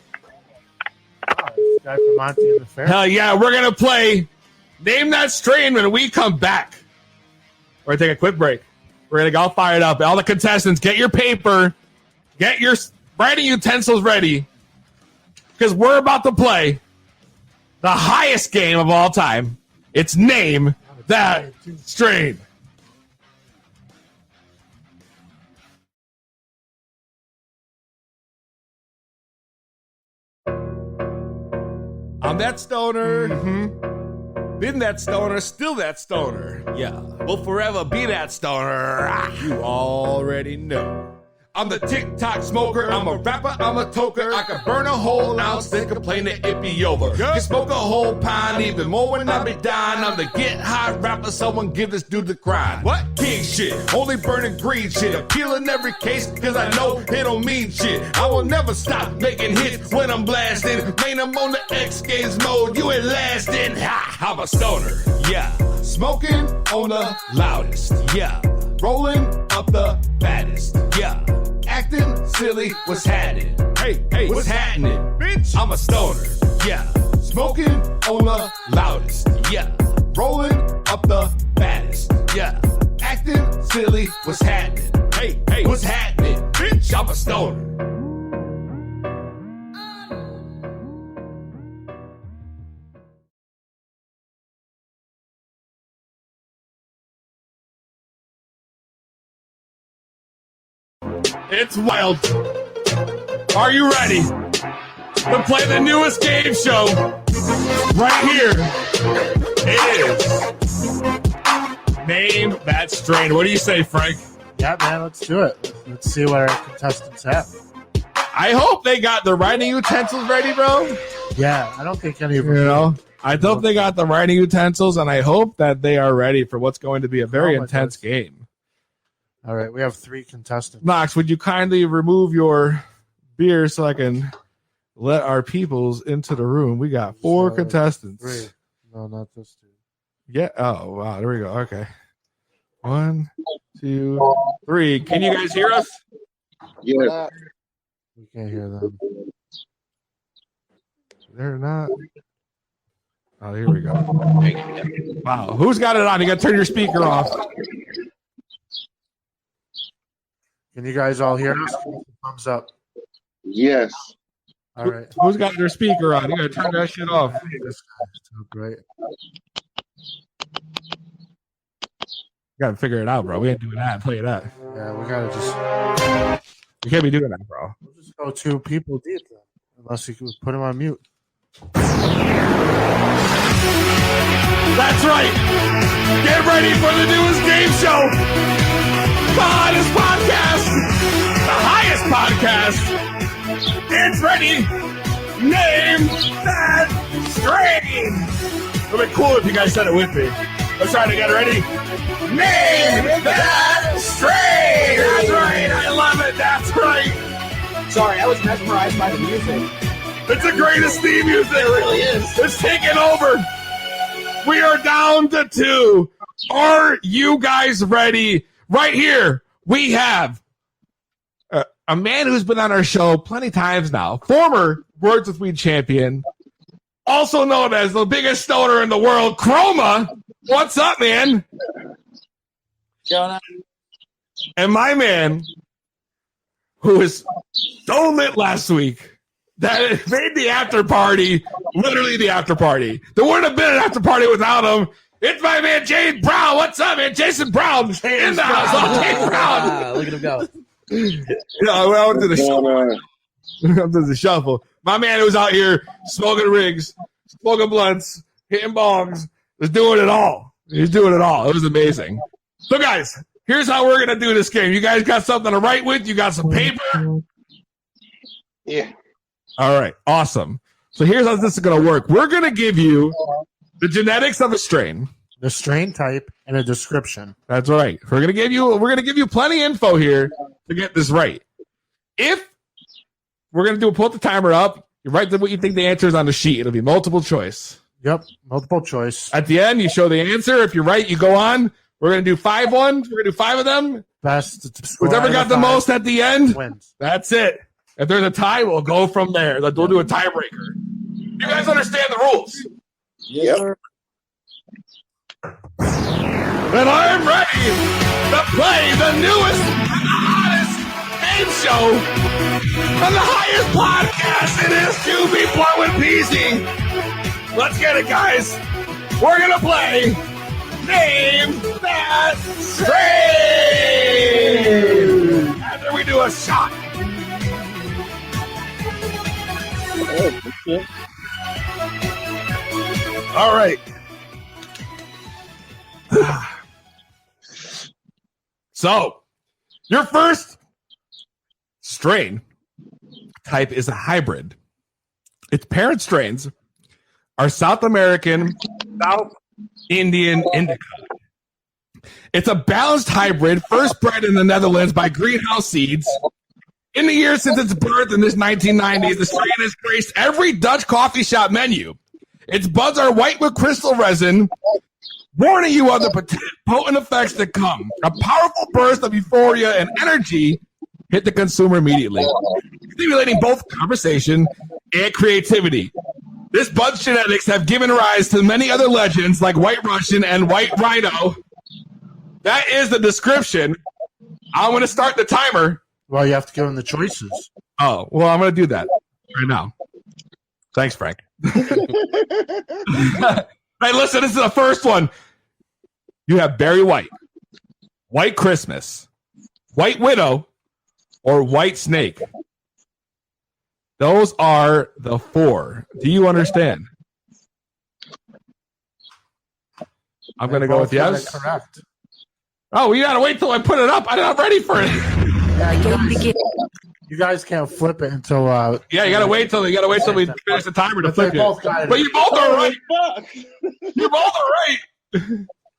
Oh, this guy from Monty and the Fair. Hell yeah, we're going to play Name That Strain when we come back. We're going to take a quick break. We're going to get all fired up. All the contestants, get your paper, get your writing utensils ready, because we're about to play the highest game of all time. It's Name That Strain. I'm that stoner. Been that stoner, still that stoner. Yeah, will forever be that stoner. You already know. I'm the TikTok smoker, I'm a rapper, I'm a toker. I can burn a whole ounce, then complain that it be over. Can smoke a whole pound, even more when I be dying. I'm the get high rapper, someone give this dude the grind. What? King shit, only burning green shit. I'm killing every case, cause I know it don't mean shit. I will never stop making hits when I'm blasting. Man, I'm on the X Games mode, you ain't lasting. Ha, I'm a stoner, yeah. Smoking on the loudest, yeah. Rolling up the baddest, yeah. Acting silly, what's happening? Hey, what's happening? Bitch, I'm a stoner, yeah. Smoking on the loudest, yeah. Rolling up the baddest, yeah. Acting silly, what's happening? Hey, what's happening? Bitch, I'm a stoner. It's wild. Are you ready to play the newest game show? Right here. It is Name That Strain. What do you say, Frank? Yeah, man, let's do it. Let's see what our contestants have. I hope they got the writing utensils ready, bro. Yeah, I don't think any of them. You know, I hope they got the writing utensils, and I hope that they are ready for what's going to be a very intense game. All right, we have 3 contestants. Knox, would you kindly remove your beer so I can let our peoples into the room? We got 4 contestants. 3. No, not this 2. Yeah. Oh, wow. There we go. Okay. 1, 2, 3. Can you guys hear us? Yes. We can't hear them. They're not. Oh, here we go. Wow. Who's got it on? You got to turn your speaker off. Can you guys all hear us? Thumbs up. Yes. All right. Who's got their speaker on? You got to turn that shit off. This guy's so great. You got to figure it out, bro. We ain't doing that. Play that. Yeah, we gotta just. You can't be doing that, bro. We'll just go 2 people deep then, unless you could put them on mute. That's right. Get ready for the newest game show. The hottest podcast. The highest podcast. It's ready. Name That Strain. It would be cool if you guys said it with me. Let's try to get ready. Name That Strain. That's right. I love it. That's right. Sorry, I was mesmerized by the music. It's the greatest theme music. It really is. It's taking over. We are down to 2. Are you guys ready? Right here, we have a man who's been on our show plenty times now, former Words with Weed champion, also known as the biggest stoner in the world, Chroma. What's up, man? Jonah. And my man, who was so lit last week, that it made the after party literally the after party. There wouldn't have been an after party without him. It's my man, James Brown. What's up, man? Jason Brown in the house. Oh, James Brown. Look at him go. I went to the shuffle. I did the shuffle. My man who was out here smoking rigs, smoking blunts, hitting bongs, was doing it all. He's doing it all. It was amazing. So, guys, here's how we're going to do this game. You guys got something to write with? You got some paper? Yeah. All right. Awesome. So here's how this is going to work. We're going to give you the genetics of a strain. The strain type and a description. That's right. We're going to give you plenty of info here to get this right. If we're going to put the timer up, you write what you think the answer is on the sheet. It'll be multiple choice. Yep, multiple choice. At the end, you show the answer. If you're right, you go on. We're going to do 5 ones. We're going to do 5 of them. Best. Whoever got the most at the end wins. That's it. If there's a tie, we'll go from there. We'll do a tiebreaker. You guys understand the rules? Yep. Then I'm ready to play the newest, hottest game show on the highest podcast. It is to be blowing peasy. Let's get it, guys. We're gonna play Name That Strain. After we do a shot. All right. So, your first strain type is a hybrid. Its parent strains are South American, South Indian Indica. It's a balanced hybrid, first bred in the Netherlands by Greenhouse Seeds. In the years since its birth in this 1990s, the strain has graced every Dutch coffee shop menu. Its buds are white with crystal resin, warning you of the potent effects that come. A powerful burst of euphoria and energy hit the consumer immediately, stimulating both conversation and creativity. This bud's genetics have given rise to many other legends like White Russian and White Rhino. That is the description. I'm going to start the timer. Well, you have to give them the choices. Oh, well, I'm going to do that right now. Thanks, Frank. Hey, listen, this is the first one. You have Barry White, White Christmas, White Widow, or White Snake. Those are the four. Do you understand? I'm going to go with yes. Correct. Oh, we got to wait till I put it up. I'm not ready for it. You guys can't flip it until. Yeah, you got to wait till we finish the timer to flip it. But you both are right. You both are right.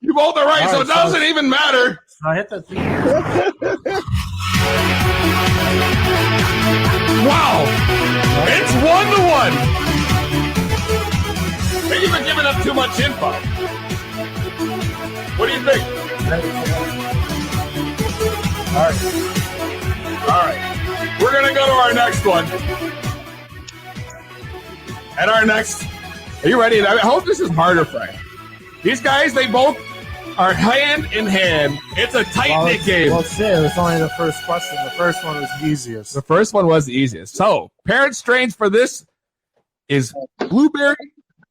You both are right, so it doesn't even matter. I hit the thing. Wow. It's 1-1. Maybe you've been giving up too much info. What do you think? All right. We're going to go to our next one. And our next... Are you ready? I hope this is harder, Frank. These guys, they both are hand in hand. It's a tight-knit game. Well, see, it was only the first question. The first one was the easiest. The first one was the easiest. So, parent strains for this is Blueberry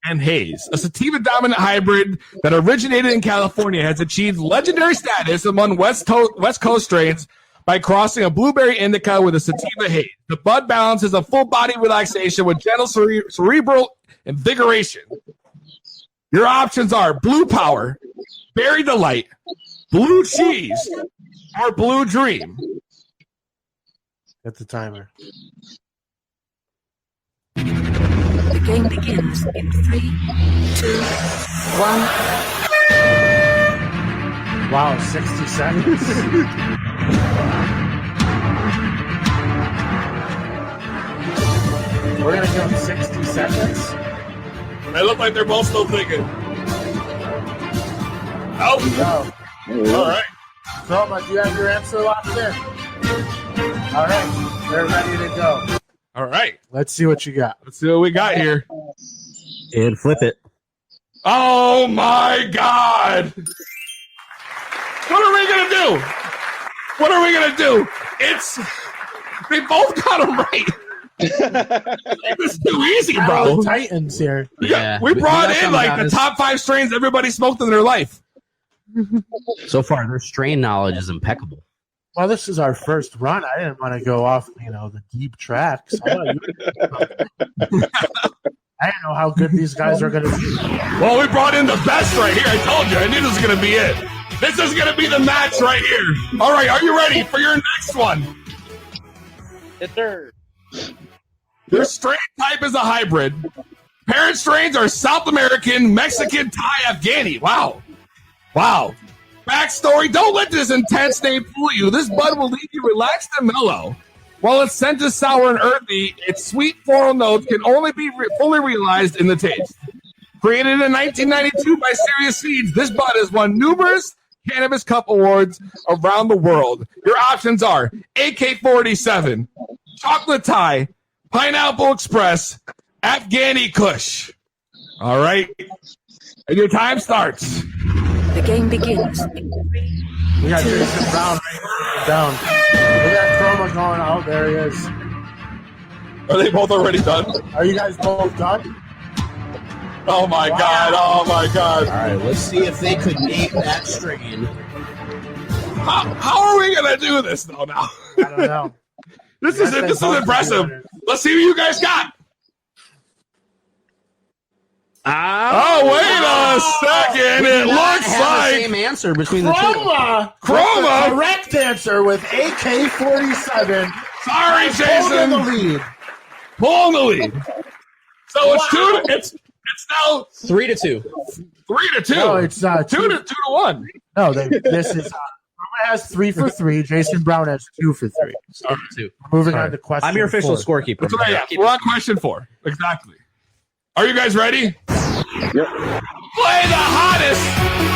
and Haze. A sativa-dominant hybrid that originated in California has achieved legendary status among West Coast strains by crossing a Blueberry Indica with a sativa haze. The bud balances a full-body relaxation with gentle cerebral invigoration. Your options are Blue Power, Berry Delight, Blue Cheese, or Blue Dream. At the timer. The game begins in 3, 2, 1. Wow, 60 seconds. We're going to give them 60 seconds. They look like they're both still thinking. Oh. No. All right. Thelma, do you have your answer locked in? All right. They're ready to go. All right. Let's see what you got. Let's see what we got here. And flip it. Oh, my God. What are we going to do? What are we going to do? They both got them right. It's too easy, bro. Titans here. Yeah, we brought in like the top 5 strains everybody smoked in their life. So far, their strain knowledge is impeccable. Well, this is our first run. I didn't want to go off, the deep tracks. I didn't know how good these guys are going to be. Well, we brought in the best right here. I told you. I knew this was going to be it. This is going to be the match right here. All right, are you ready for your next one? The third. Your strain type is a hybrid. Parent strains are South American, Mexican, Thai, Afghani. Wow. Backstory, don't let this intense name fool you. This bud will leave you relaxed and mellow. While its scent is sour and earthy, its sweet floral notes can only be fully realized in the taste. Created in 1992 by Serious Seeds, this bud has won numerous Cannabis Cup awards around the world. Your options are AK-47, Chocolate Thai, Pineapple Express, Afghani Kush. All right. And your time starts. The game begins. We got Jason Brown right down. got Chroma going out. There he is. Are they both already done? Are you guys both done? Oh my god! Oh my god! All right, let's see if they could name that strain. How are we gonna do this though? Now I don't know. this is impressive. Let's see what you guys got. Oh, wait a second! It looks the like same answer between the two. Chroma. Correct answer with AK-47. Sorry, Holding Jason. the lead. Pulling the lead. So it's two. It's now 3-2. 3-2. No, it's 2-1. No, this is Chroma has 3 for 3. Jason Brown has 2 for 3. Sorry, 2. Moving on to question. I'm your official 4. scorekeeper. That's what I got. We're on question 4. Exactly. Are you guys ready? Yep. Play the hottest,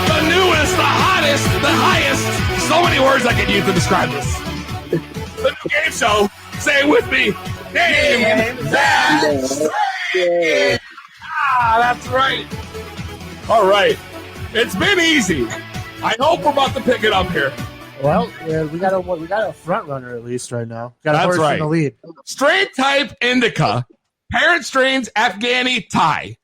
the newest, the hottest, the highest. So many words I can use to describe this. The new game show. Say it with me. Name that strain. That's right. All right. It's been easy. I hope we're about to pick it up here. Well, yeah, we got a front runner at least right now. Got a That's horse right. in the lead. Strain type indica. Parent strains Afghani Thai.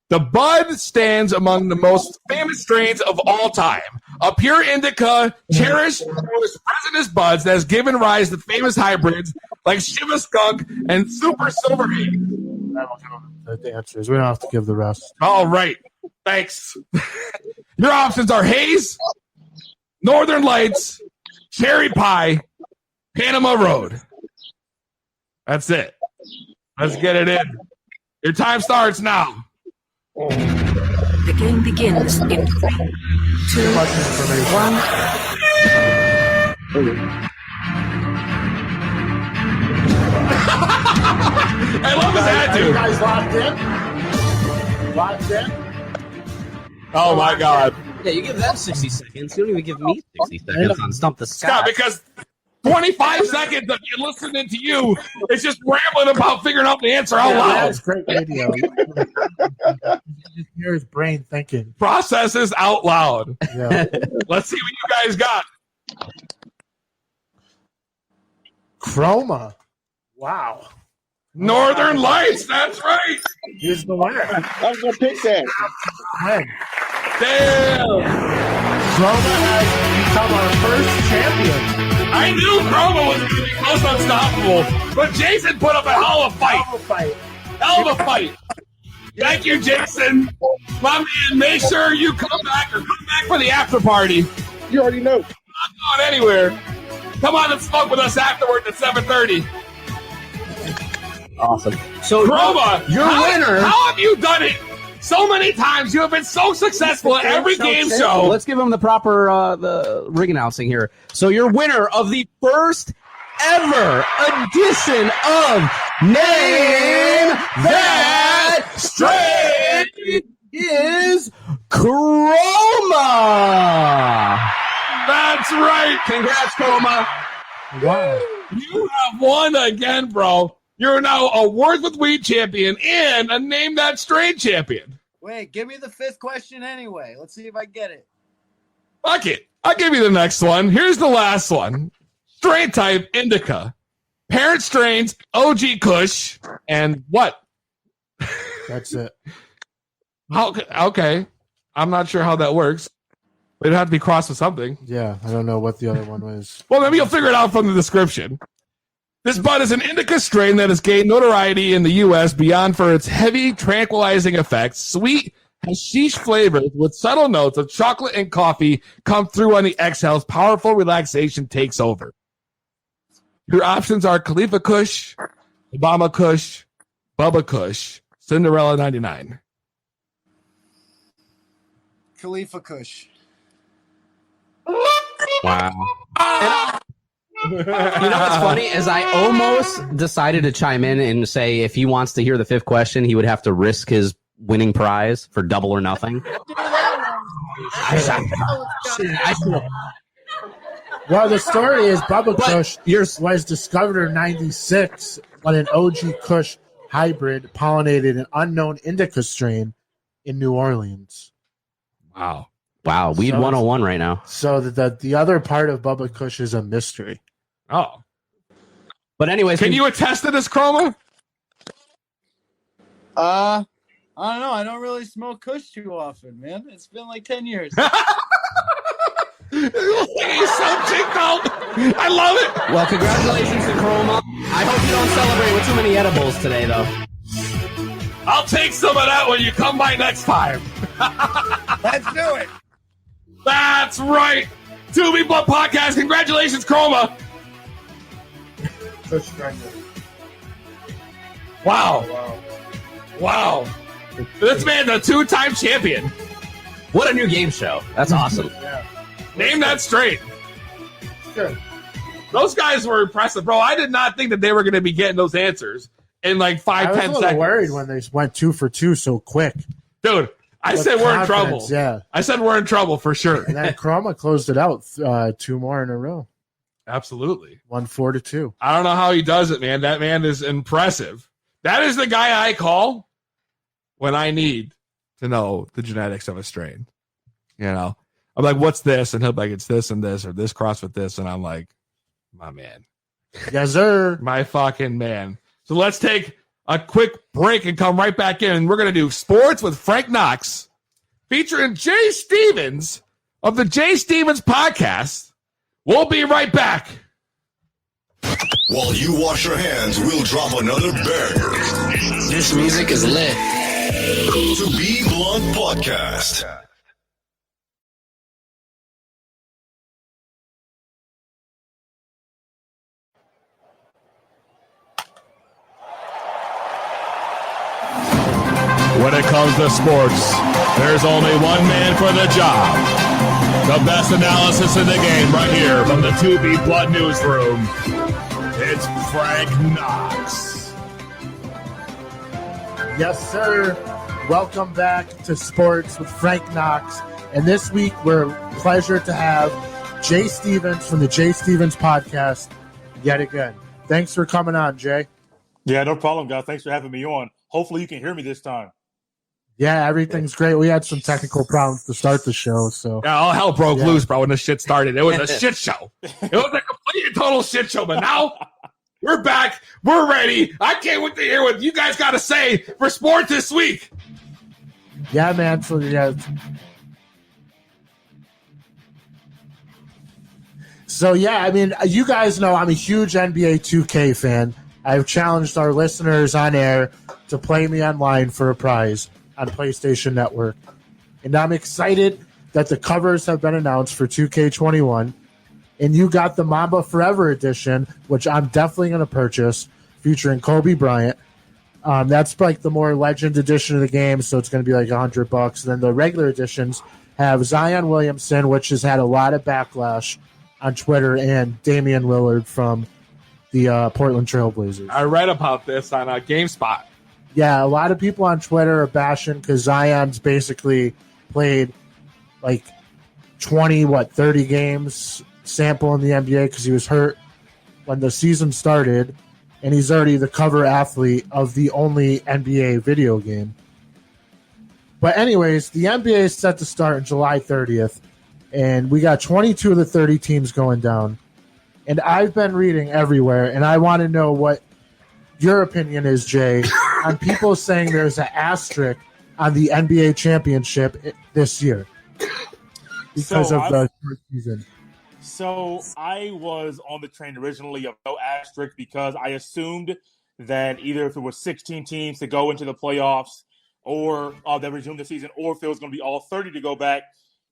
The bud stands among the most famous strains of all time. A pure indica, cherished resinous buds that has given rise to famous hybrids like Shiva Skunk and Super Silver Haze. The answers. We don't have to give the rest. All right. Thanks. Your options are Haze, Northern Lights, Cherry Pie, Panama Road. That's it. Let's get it in. Your time starts now. The game begins in 3, 2, 1. I love his Are you attitude. guys locked in? Oh my God. Yeah, you give them 60 seconds. You don't even give me 60 seconds on Stump the Scott. Scott, because 25 seconds of you listening to you is just rambling about figuring out the answer out loud. That's great radio. You just hear his brain thinking. Processes out loud. Yeah. Let's see what you guys got. Chroma. Wow. Northern Lights, that's right. He's the winner. I was going to pick that. Win. Damn. Chroma has become our first champion. I knew Chroma was going to be most unstoppable, but Jason put up a hell of a fight. Hell of a fight. Thank you, Jason. My man, make sure you come back for the after party. You already know. Not going anywhere. Come on and smoke with us afterwards at 7:30. Awesome. So, Chroma, your winner. How have you done it so many times? You have been so successful at every game show. Let's give him the proper the ring announcing here. So your winner of the first ever edition of Name That Strain is Chroma. That's right. Congrats, Chroma. Wow. You have won again, bro. You're now a Words with Weed champion and a Name That Strain champion. Wait, give me the 5th question anyway. Let's see if I get it. Fuck it. I'll give you the next one. Here's the last one. Strain type indica. Parent strains OG Kush and what? That's it. Okay. I'm not sure how that works. It'd have to be crossed with something. Yeah, I don't know what the other one was. Well, maybe you'll figure it out from the description. This bud is an indica strain that has gained notoriety in the U.S. beyond for its heavy, tranquilizing effects. Sweet, hashish flavors with subtle notes of chocolate and coffee come through on the exhales. Powerful relaxation takes over. Your options are Khalifa Kush, Obama Kush, Bubba Kush, Cinderella 99. Khalifa Kush. Wow. You know what's funny is I almost decided to chime in and say if he wants to hear the 5th question, he would have to risk his winning prize for double or nothing. Well, the story is Bubba Kush was discovered in '96 when an OG Kush hybrid pollinated an unknown indica strain in New Orleans. Wow. Wow, weed 101 right now. So the other part of Bubba Kush is a mystery. Oh. But anyways, Can you attest to this, Chroma? I don't know. I don't really smoke Kush too often, man. It's been like 10 years. He's so ticked out. I love it. Well, congratulations to Chroma. I hope you don't celebrate with too many edibles today, though. I'll take some of that when you come by next time. Let's do it. That's right. 2B Blood Podcast. Congratulations, Chroma. Wow. This man's a 2-time champion. What a new game show. That's awesome. Name that straight. Good. Those guys were impressive, bro. I did not think that they were going to be getting those answers in like 5-10 I was a seconds. little worried when they went 2 for 2 so quick. Dude, I With said we're in trouble. confidence, yeah. I said we're in trouble for sure. And then Chroma closed it out 2 more in a row. Absolutely. 1-4-2. I don't know how he does it, man. That man is impressive. That is the guy I call when I need to know the genetics of a strain. You know, I'm like, what's this? And he'll be like, it's this and this, or this cross with this. And I'm like, my man. Yes, sir. My fucking man. So let's take a quick break and come right back in. We're going to do sports with Frank Knox featuring Jay Stevens of the Jay Stevens Podcast. We'll be right back. While you wash your hands, we'll drop another banger. This music is lit. To Be Blunt Podcast. When it comes to sports, there's only one man for the job. The best analysis in the game right here from the 2B Blood Newsroom. It's Frank Knox. Yes, sir. Welcome back to Sports with Frank Knox. And this week, we're pleasure to have Jay Stevens from the Jay Stevens Podcast yet again. Thanks for coming on, Jay. Yeah, no problem, guys. Thanks for having me on. Hopefully you can hear me this time. Yeah, everything's great. We had some technical problems to start the show, so Yeah, all hell broke loose, bro, when this shit started. It was a shit show. It was a complete and total shit show. But now we're back. We're ready. I can't wait to hear what you guys got to say for sports this week. yeah, man. So yeah. So yeah, I mean, you guys know I'm a huge NBA 2K fan. I've challenged our listeners on air to play me online for a prize on PlayStation Network. And I'm excited that the covers have been announced for 2K21. And you got the Mamba Forever Edition, which I'm definitely going to purchase, featuring Kobe Bryant. That's like the more legend edition of the game, so it's going to be like $100. And then the regular editions have Zion Williamson, which has had a lot of backlash on Twitter, and Damian Lillard from the Portland Trailblazers. I read about this on GameSpot. Yeah, a lot of people on Twitter are bashing because Zion's basically played like 30 games sample in the NBA because he was hurt when the season started, and he's already the cover athlete of the only NBA video game. But anyways, the NBA is set to start on July 30th, and we got 22 of the 30 teams going down. And I've been reading everywhere, and I want to know what your opinion is, Jay, on people saying there's an asterisk on the NBA championship this year because of the first season. So I was on the train originally of no asterisk because I assumed that either if it was 16 teams to go into the playoffs or that resume the season, or if it was going to be all 30 to go back,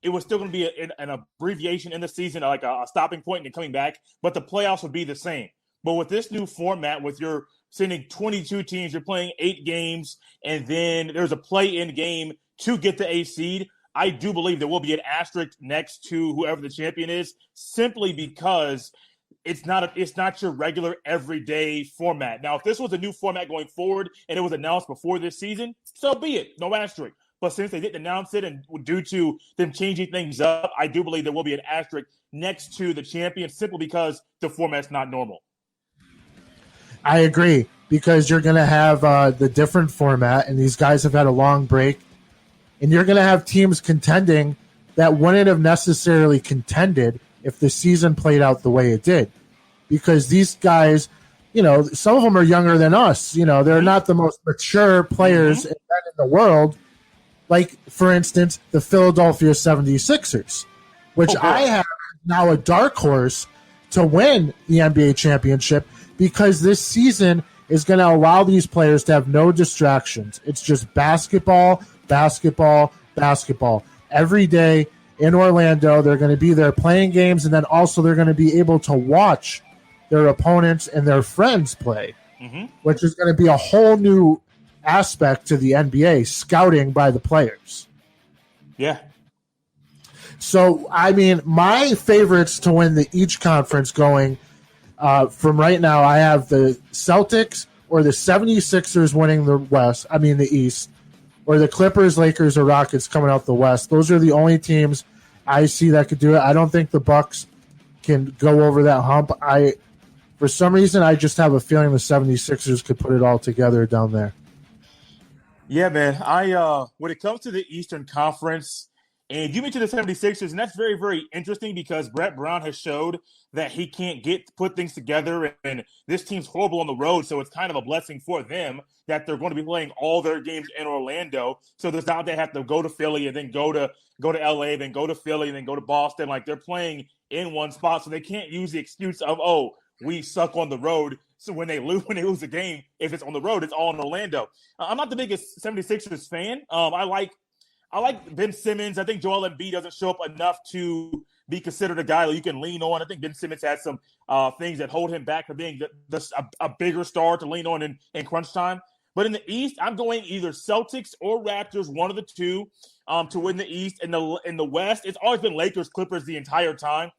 it was still going to be an abbreviation in the season, like a stopping point and coming back, but the playoffs would be the same. But with this new format, with your sending 22 teams, you're playing 8 games, and then there's a play-in game to get the 8th seed. I do believe there will be an asterisk next to whoever the champion is, simply because it's not your regular everyday format. Now, if this was a new format going forward and it was announced before this season, so be it, no asterisk. But since they didn't announce it, and due to them changing things up, I do believe there will be an asterisk next to the champion, simply because the format's not normal. I agree, because you're going to have the different format, and these guys have had a long break, and you're going to have teams contending that wouldn't have necessarily contended if the season played out the way it did. because these guys, some of them are younger than us. They're not the most mature players in the world. Like, for instance, the Philadelphia 76ers, which I have now a dark horse to win the NBA championship, because this season is going to allow these players to have no distractions. It's just basketball, basketball, basketball. Every day in Orlando, they're going to be there playing games, and then also they're going to be able to watch their opponents and their friends play, which is going to be a whole new aspect to the NBA, scouting by the players. Yeah. So, I mean, my favorites to win each conference going from right now, I have the Celtics or the 76ers winning the East, or the Clippers, Lakers, or Rockets coming out the West. Those are the only teams I see that could do it. I don't think the Bucks can go over that hump. For some reason, I just have a feeling the 76ers could put it all together down there. Yeah, man. When it comes to the Eastern Conference, and you mentioned the 76ers, and that's very, very interesting because Brett Brown has showed that he can't put things together, and this team's horrible on the road, so it's kind of a blessing for them that they're going to be playing all their games in Orlando. So there's not they have to go to Philly and then go to LA, then go to Philly, and then go to Boston. Like, they're playing in one spot, so they can't use the excuse of, we suck on the road. So when they lose a game, if it's on the road, it's all in Orlando. I'm not the biggest 76ers fan. I like Ben Simmons. I think Joel Embiid doesn't show up enough to be considered a guy that you can lean on. I think Ben Simmons has some things that hold him back from being a bigger star to lean on in crunch time. But in the East, I'm going either Celtics or Raptors, one of the two, to win the East. In the West, it's always been Lakers, Clippers the entire time.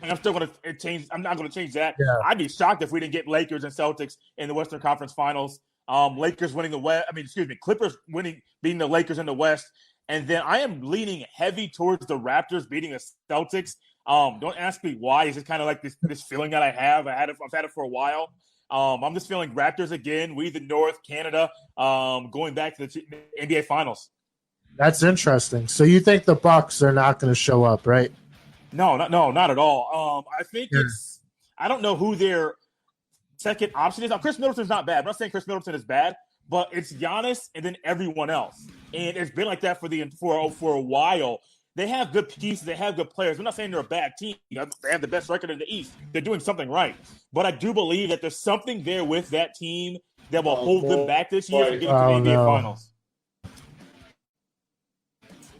And I'm still going to change. I'm not going to change that. Yeah. I'd be shocked if we didn't get Lakers and Celtics in the Western Conference Finals. Lakers winning the West. Clippers beating the Lakers in the West. And then I am leaning heavy towards the Raptors beating the Celtics. Don't ask me why. It's just kind of like this feeling that I have. I've had it for a while. I'm just feeling Raptors again. We the North, Canada, going back to the NBA Finals. That's interesting. So you think the Bucks are not going to show up, right? No, not at all. I think I don't know who their second option is. Now, Chris Middleton's not bad. I'm not saying Chris Middleton is bad, but it's Giannis and then everyone else. And it's been like that for a while. They have good pieces. They have good players. I'm not saying they're a bad team. They have the best record in the East. They're doing something right. But I do believe that there's something there with that team that will hold them back this year and get into the NBA Finals.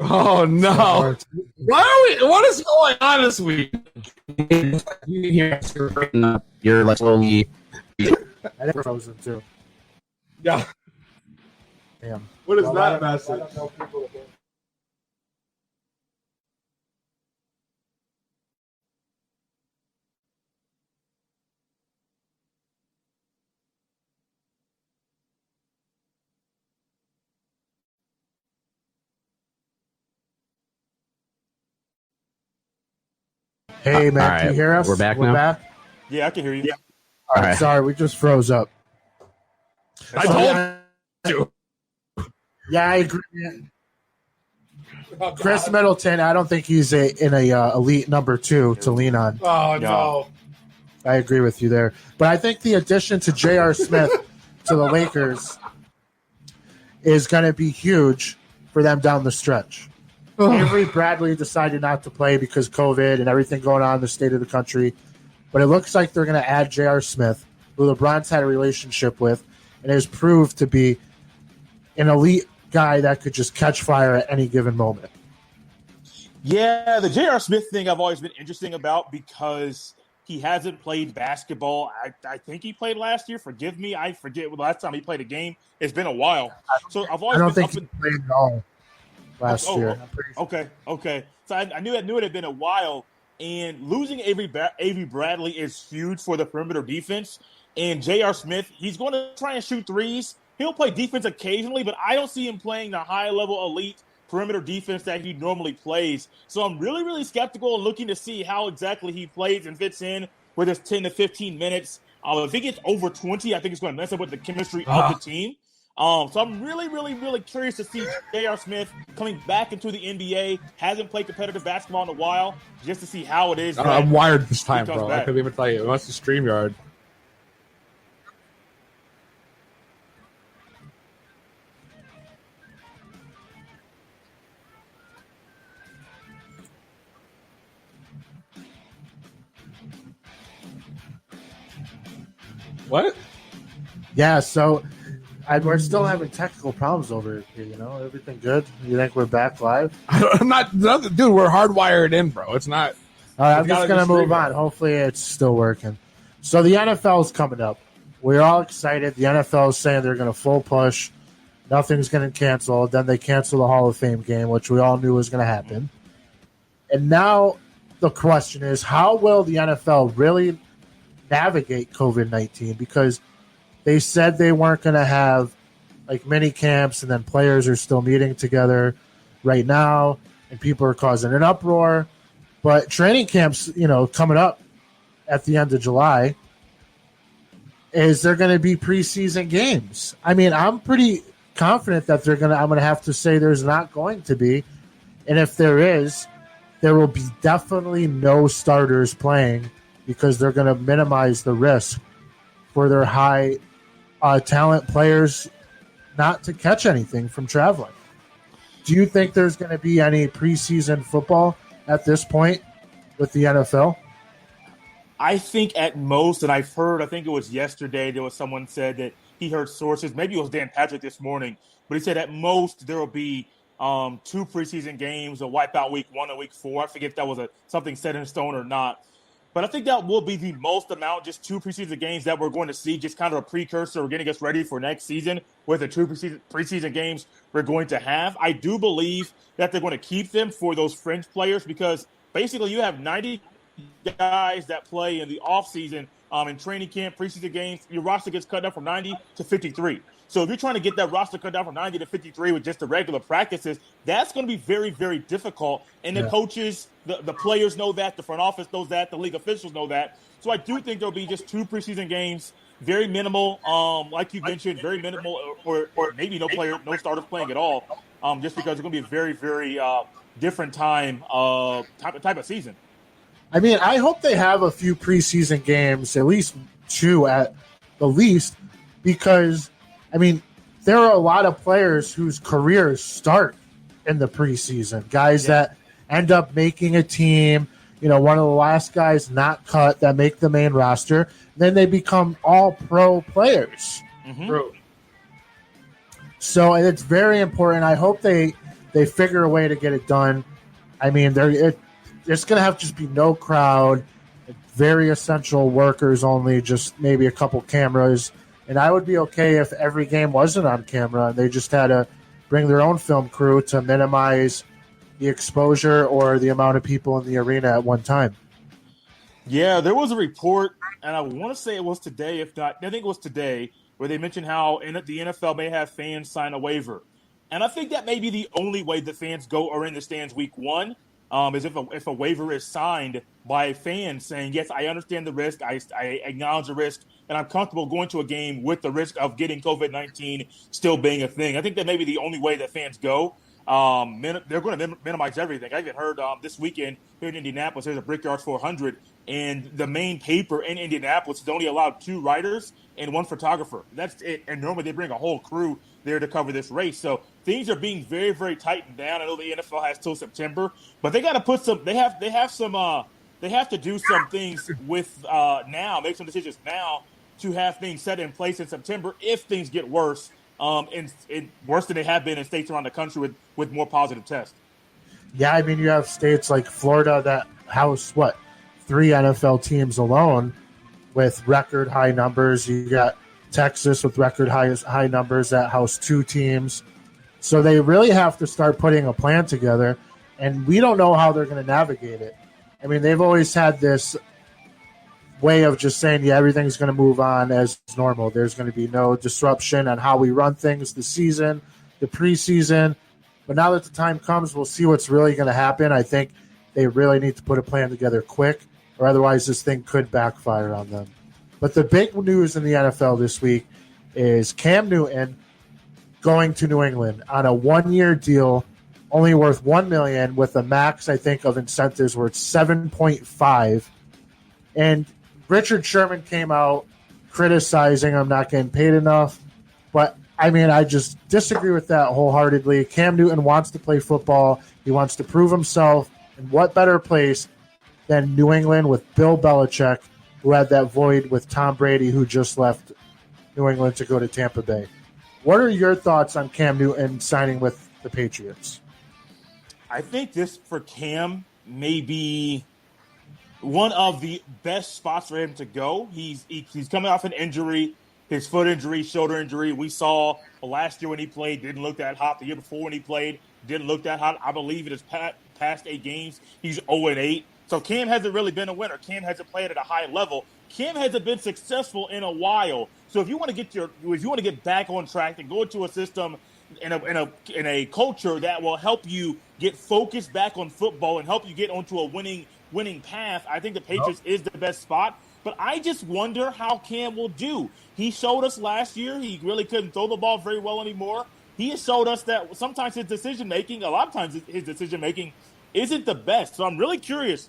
Oh no! What is going on this week? You're like slowly. I never frozen too. Yeah. Damn. What is that message? Hey, man, can you hear us? We're back now? Yeah, I can hear you. Yeah. All right. Sorry, we just froze up. I told you. Yeah, I agree. Chris Middleton, I don't think he's in a elite number 2 to lean on. Oh, no. I agree with you there. But I think the addition to J.R. Smith to the Lakers is going to be huge for them down the stretch. Avery Bradley decided not to play because COVID and everything going on in the state of the country. But it looks like they're going to add J.R. Smith, who LeBron's had a relationship with, and has proved to be an elite guy that could just catch fire at any given moment. Yeah, the J.R. Smith thing I've always been interesting about because he hasn't played basketball. I think he played last year. Forgive me. I forget the last time he played a game. It's been a while. So I've always I don't think he played at all last year. Okay. So I knew it had been a while. And losing Avery Bradley is huge for the perimeter defense. And J.R. Smith, he's going to try and shoot threes. He'll play defense occasionally, but I don't see him playing the high-level elite perimeter defense that he normally plays. So I'm really, really skeptical and looking to see how exactly he plays and fits in with his 10 to 15 minutes. If he gets over 20, I think it's going to mess up with the chemistry of the team. So I'm really, really, really curious to see J.R. Smith coming back into the NBA. Hasn't played competitive basketball in a while, just to see how it is. I'm wired this time, comes bro. back. I couldn't even tell you. It must be StreamYard. What? Yeah, so we're still having technical problems over here, Everything good? You think we're back live? I'm not, dude, we're hardwired in, bro. It's not. All right, I'm just going to move on. Hopefully it's still working. So the NFL is coming up. We're all excited. The NFL is saying they're going to full push. Nothing's going to cancel. Then they cancel the Hall of Fame game, which we all knew was going to happen. And now the question is, how will the NFL really navigate COVID-19? Because they said they weren't going to have like mini camps, and then players are still meeting together right now, and people are causing an uproar. But training camps, coming up at the end of July, is there going to be preseason games? I mean, I'm pretty confident that I'm going to have to say there's not going to be. And if there is, there will be definitely no starters playing because they're going to minimize the risk for their high talent players not to catch anything from traveling. Do you think there's going to be any preseason football at this point with the NFL? I think at most, and I've heard, I think it was yesterday, there was someone said that he heard sources, maybe it was Dan Patrick this morning, but he said at most there will be 2 preseason games, a wipeout week 1 and week 4. I forget if that was something set in stone or not. But I think that will be the most amount, just 2 preseason games that we're going to see, just kind of a precursor. We're getting us ready for next season with the 2 preseason games we're going to have. I do believe that they're going to keep them for those fringe players because basically you have 90 guys that play in the offseason in training camp, preseason games. Your roster gets cut down from 90 to 53. So if you're trying to get that roster cut down from 90 to 53 with just the regular practices, that's going to be very, very difficult. And the coaches, the players know that, the front office knows that, the league officials know that. So I do think there'll be just 2 preseason games, very minimal, like you mentioned, very minimal, or maybe no starters playing at all, just because it's going to be a very, very different type of season. I mean, I hope they have a few preseason games, at least 2 at the least, because I mean, there are a lot of players whose careers start in the preseason. Guys that end up making a team, one of the last guys not cut that make the main roster. Then they become all pro players. Mm-hmm. So it's very important. I hope they figure a way to get it done. I mean, there's going to have to just be no crowd, very essential workers only, just maybe a couple cameras. And I would be okay if every game wasn't on camera and they just had to bring their own film crew to minimize the exposure or the amount of people in the arena at one time. Yeah, there was a report, and I want to say it was today, if not, I think it was today, where they mentioned how the NFL may have fans sign a waiver. And I think that may be the only way the fans are in the stands week 1. Is if a waiver is signed by fans saying, yes, I understand the risk, I acknowledge the risk, and I'm comfortable going to a game with the risk of getting COVID-19 still being a thing. I think that may be the only way that fans go. They're going to minimize everything. I even heard this weekend here in Indianapolis, there's a Brickyard 400, and the main paper in Indianapolis is only allowed 2 writers and 1 photographer. That's it. And normally they bring a whole crew there to cover this race. So things are being very, very tightened down. I know the NFL has till September, but they got to put some. They have to do some things with now, make some decisions now to have things set in place in September if things get worse, and worse than they have been in states around the country with more positive tests. Yeah, I mean, you have states like Florida that house 3 NFL teams alone with record high numbers. You got Texas with record high numbers that house 2 teams. So they really have to start putting a plan together, and we don't know how they're going to navigate it. I mean, they've always had this way of just saying, yeah, everything's going to move on as normal. There's going to be no disruption on how we run things the season, the preseason. But now that the time comes, we'll see what's really going to happen. I think they really need to put a plan together quick, or otherwise this thing could backfire on them. But the big news in the NFL this week is Cam Newton going to New England on a 1-year deal, only worth $1 million, with a max, I think, of incentives worth $7.5. And Richard Sherman came out criticizing him not getting paid enough. But I mean, I just disagree with that wholeheartedly. Cam Newton wants to play football. He wants to prove himself. And what better place than New England with Bill Belichick, who had that void with Tom Brady, who just left New England to go to Tampa Bay. What are your thoughts on Cam Newton signing with the Patriots? I think this for Cam may be one of the best spots for him to go. He's coming off an injury, his foot injury, shoulder injury. We saw last year when he played, didn't look that hot. The year before when he played, didn't look that hot. I believe it is past 8 games. He's 0-8. So Cam hasn't really been a winner. Cam hasn't played at a high level. Cam hasn't been successful in a while. So if you want to get back on track and go into a system in a culture that will help you get focused back on football and help you get onto a winning path, I think the Patriots is the best spot. But I just wonder how Cam will do. He showed us last year he really couldn't throw the ball very well anymore. He has showed us that sometimes his decision-making, a lot of times his decision-making isn't the best. So I'm really curious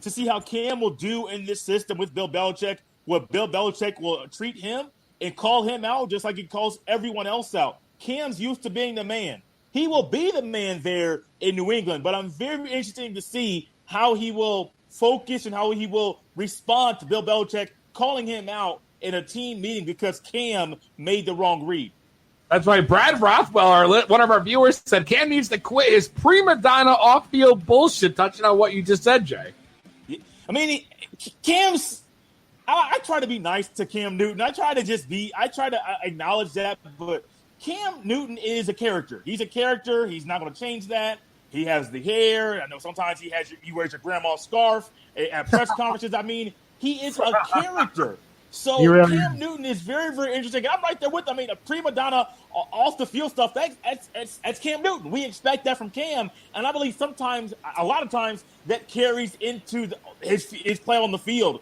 to see how Cam will do in this system with Bill Belichick, where Bill Belichick will treat him and call him out just like he calls everyone else out. Cam's used to being the man. He will be the man there in New England, but I'm very interested to see how he will focus and how he will respond to Bill Belichick calling him out in a team meeting because Cam made the wrong read. That's right. Brad Rothwell, one of our viewers, said Cam needs to quit his prima donna off-field bullshit, touching on what you just said, Jay. I mean, Cam's – I try to be nice to Cam Newton. I try to acknowledge that, but Cam Newton is a character. He's a character. He's not going to change that. He has the hair. I know sometimes he wears your grandma's scarf at press conferences. I mean, he is a character. So Cam Newton is very, very interesting. I'm right there with him. I mean, a prima donna off the field stuff, that's Cam Newton. We expect that from Cam. And I believe a lot of times, that carries into his play on the field.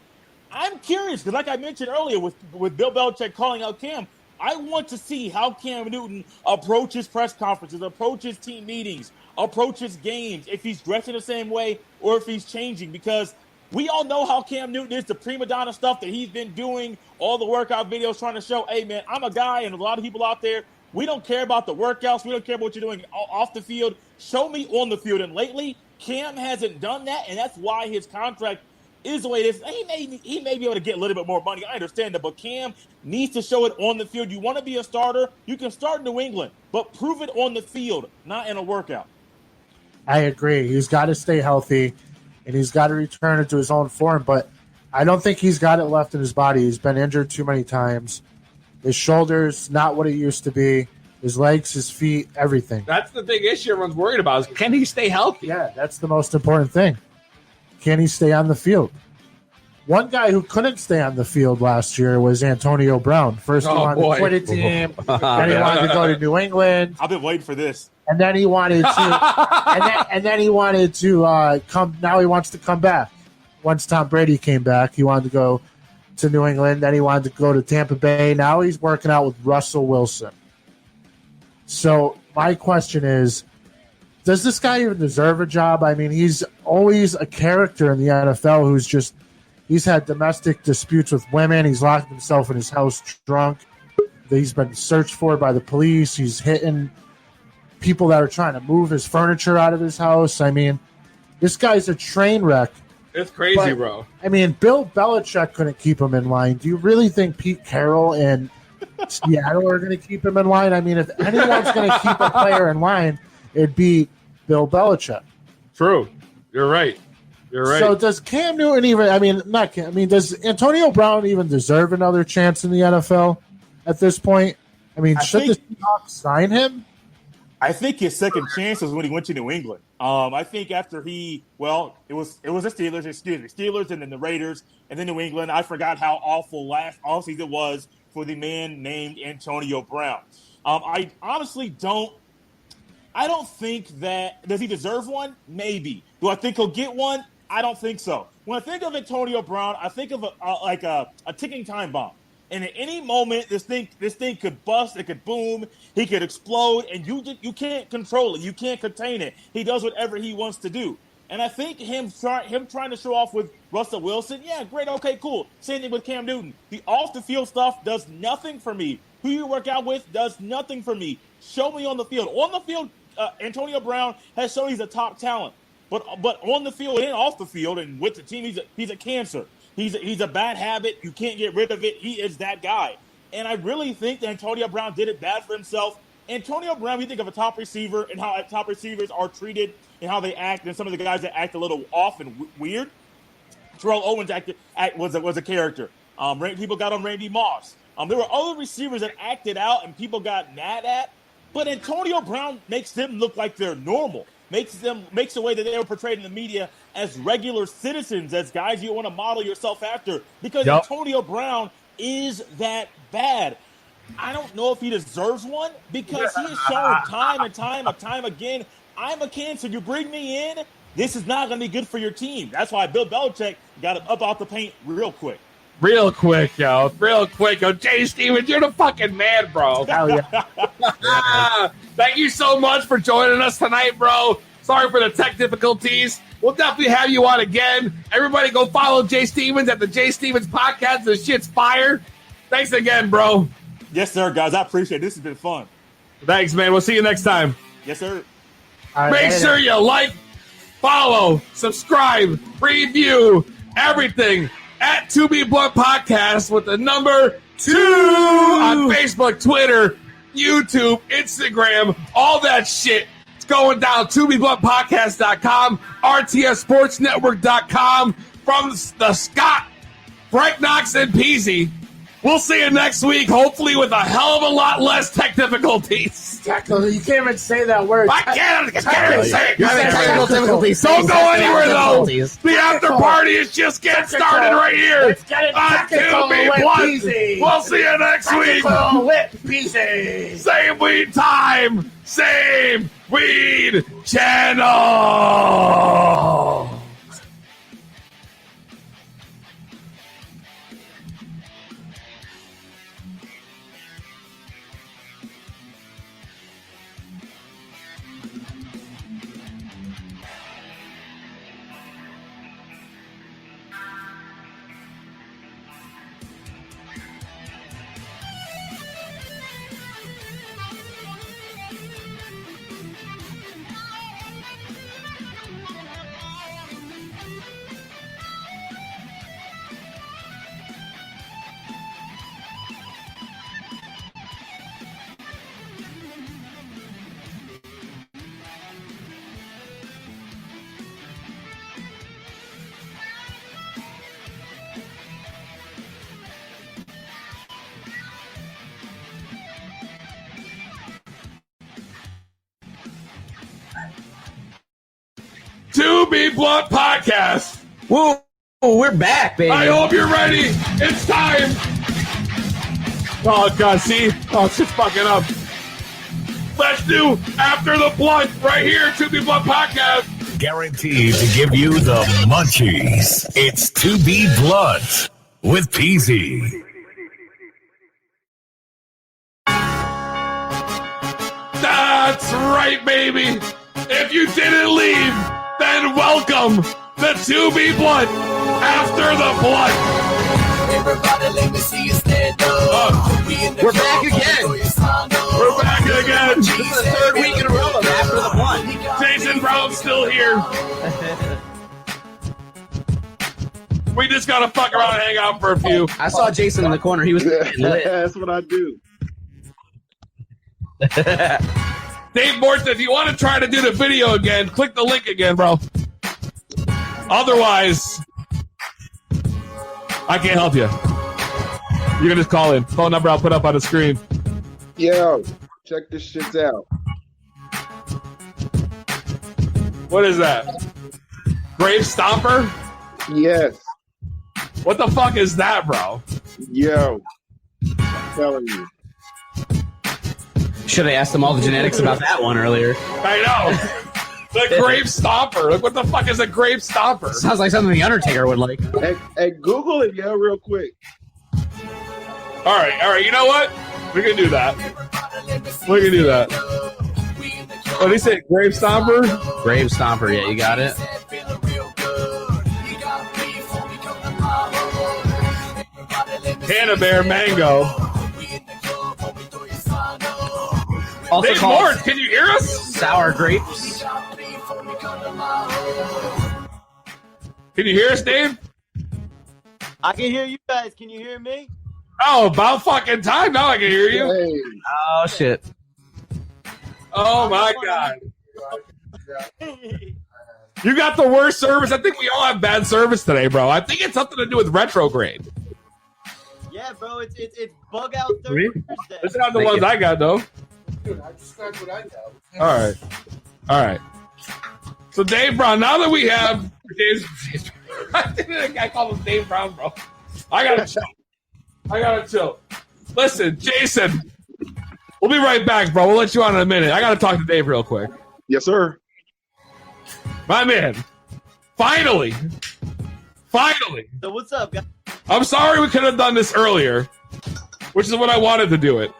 I'm curious because like I mentioned earlier with Bill Belichick calling out Cam, I want to see how Cam Newton approaches press conferences, approaches team meetings, approaches games, if he's dressing the same way or if he's changing, because we all know how Cam Newton is, the prima donna stuff that he's been doing, all the workout videos trying to show, hey, man, I'm a guy, and a lot of people out there, we don't care about the workouts. We don't care about what you're doing off the field. Show me on the field. And lately, Cam hasn't done that, and that's why his contract is the way it is. He may be able to get a little bit more money. I understand that, but Cam needs to show it on the field. You want to be a starter, you can start in New England, but prove it on the field, not in a workout. I agree. He's got to stay healthy, and he's got to return it to his own form, but I don't think he's got it left in his body. He's been injured too many times. His shoulder's not what it used to be. His legs, his feet, everything. That's the big issue everyone's worried about is can he stay healthy? Yeah, that's the most important thing. Can he stay on the field? One guy who couldn't stay on the field last year was Antonio Brown. First, he wanted to quit a team. Then he wanted to go to New England. I've been waiting for this. And then he wanted to, and then he wanted to come. Now he wants to come back. Once Tom Brady came back, he wanted to go to New England. Then he wanted to go to Tampa Bay. Now he's working out with Russell Wilson. So my question is, does this guy even deserve a job? I mean, he's always a character in the NFL he's had domestic disputes with women. He's locked himself in his house drunk. He's been searched for by the police. He's hitting people that are trying to move his furniture out of his house. I mean, this guy's a train wreck. It's crazy, bro. I mean, Bill Belichick couldn't keep him in line. Do you really think Pete Carroll and Seattle are going to keep him in line? I mean, if anyone's going to keep a player in line, it'd be Bill Belichick. True. You're right. So does Cam Newton does Antonio Brown even deserve another chance in the NFL at this point? I mean, should the Seahawks sign him? I think his second chance was when he went to New England. I think after it was the Steelers and then the Raiders and then New England. I forgot how awful last offseason was for the man named Antonio Brown. I honestly don't think that – does he deserve one? Maybe. Do I think he'll get one? I don't think so. When I think of Antonio Brown, I think of a ticking time bomb. And at any moment, this thing could bust, it could boom, he could explode, and you can't control it. You can't contain it. He does whatever he wants to do. And I think him trying to show off with Russell Wilson, yeah, great, okay, cool. Same thing with Cam Newton. The off-the-field stuff does nothing for me. Who you work out with does nothing for me. Show me on the field. On the field, Antonio Brown has shown he's a top talent. But on the field and off the field and with the team, he's a cancer. He's a bad habit. You can't get rid of it. He is that guy. And I really think that Antonio Brown did it bad for himself. Antonio Brown, we think of a top receiver and how top receivers are treated and how they act, and some of the guys that act a little off and weird. Terrell Owens was a character. People got on Randy Moss. There were other receivers that acted out and people got mad at. But Antonio Brown makes them look like they're normal. Makes the way that they were portrayed in the media as regular citizens, as guys you want to model yourself after. Because Antonio Brown is that bad. I don't know if he deserves one because he has shown time and time again, I'm a cancer. You bring me in, this is not going to be good for your team. That's why Bill Belichick got him up out the paint real quick. Real quick, yo. Jay Stevens, you're the fucking man, bro. Hell yeah. Thank you so much for joining us tonight, bro. Sorry for the tech difficulties. We'll definitely have you on again. Everybody go follow Jay Stevens at the Jay Stevens Podcast. The shit's fire. Thanks again, bro. Yes, sir, guys. I appreciate it. This has been fun. Thanks, man. We'll see you next time. Yes, sir. Make sure you like, follow, subscribe, review, everything at 2B Blunt Podcast with the number 2 on Facebook, Twitter, YouTube, Instagram, all that shit. It's going down. 2BBluntPodcast.com, RTSSportsNetwork.com from the Scott, Frank Knox, and Peasy. We'll see you next week, hopefully with a hell of a lot less tech difficulties. You can't even say that word. I can't even say it. Technical difficulties. Don't go anywhere, though. The after party is just getting started right here. Let's get it technical with Peasy. We'll see you next week. Technical with Peasy. Same weed time, same weed channel. To Be Blunt Podcast. Whoa, we're back, baby. I hope you're ready. It's time. Oh, God, see? Oh, it's just fucking up. Let's do After the Blunt right here, To Be Blunt Podcast. Guaranteed to give you the munchies. It's To Be Blunt with Peasy. That's right, baby. If you didn't leave, then welcome to To Be Blunt After the Blunt. Everybody, let me see you stand up. We're back again. We're back again. This is the third week in a row of After the Blunt. Jason Brown's still here. We just gotta fuck around and hang out for a few. I saw Jason in the corner. He was getting lit. That's what I do. Dave Morton, if you want to try to do the video again, click the link again, bro. Otherwise, I can't help you. You can just call in. Phone number I'll put up on the screen. Yo, check this shit out. What is that? Grave Stomper? Yes. What the fuck is that, bro? Yo, I'm telling you. Should have asked him all the genetics about that one earlier. I know. The Grave Stomper. Like, what the fuck is a Grave Stomper? Sounds like something the Undertaker would like. Hey, Google it, yo, real quick. All right. You know what? We can do that. We can do that. What did he say? Grave Stomper? Grave Stomper, yeah, you got it. Canna Bear Mango. Also Dave called Morris, can you hear us? Sour Grapes. Can you hear us, Dave? I can hear you guys. Can you hear me? Oh, about fucking time. Now I can hear you. Oh, shit. Oh, my God. You got the worst service. I think we all have bad service today, bro. I think it's something to do with retrograde. Yeah, bro. It's bug out Thursday. It's not the ones I got, though. Dude, I just got what I got. All right. So, Dave Brown, now that we have I call him Dave Brown, bro. I gotta chill. Listen, Jason, we'll be right back, bro. We'll let you on in a minute. I gotta talk to Dave real quick. Yes, sir. My man. Finally. So what's up, guys? I'm sorry we could have done this earlier, which is what I wanted to do it.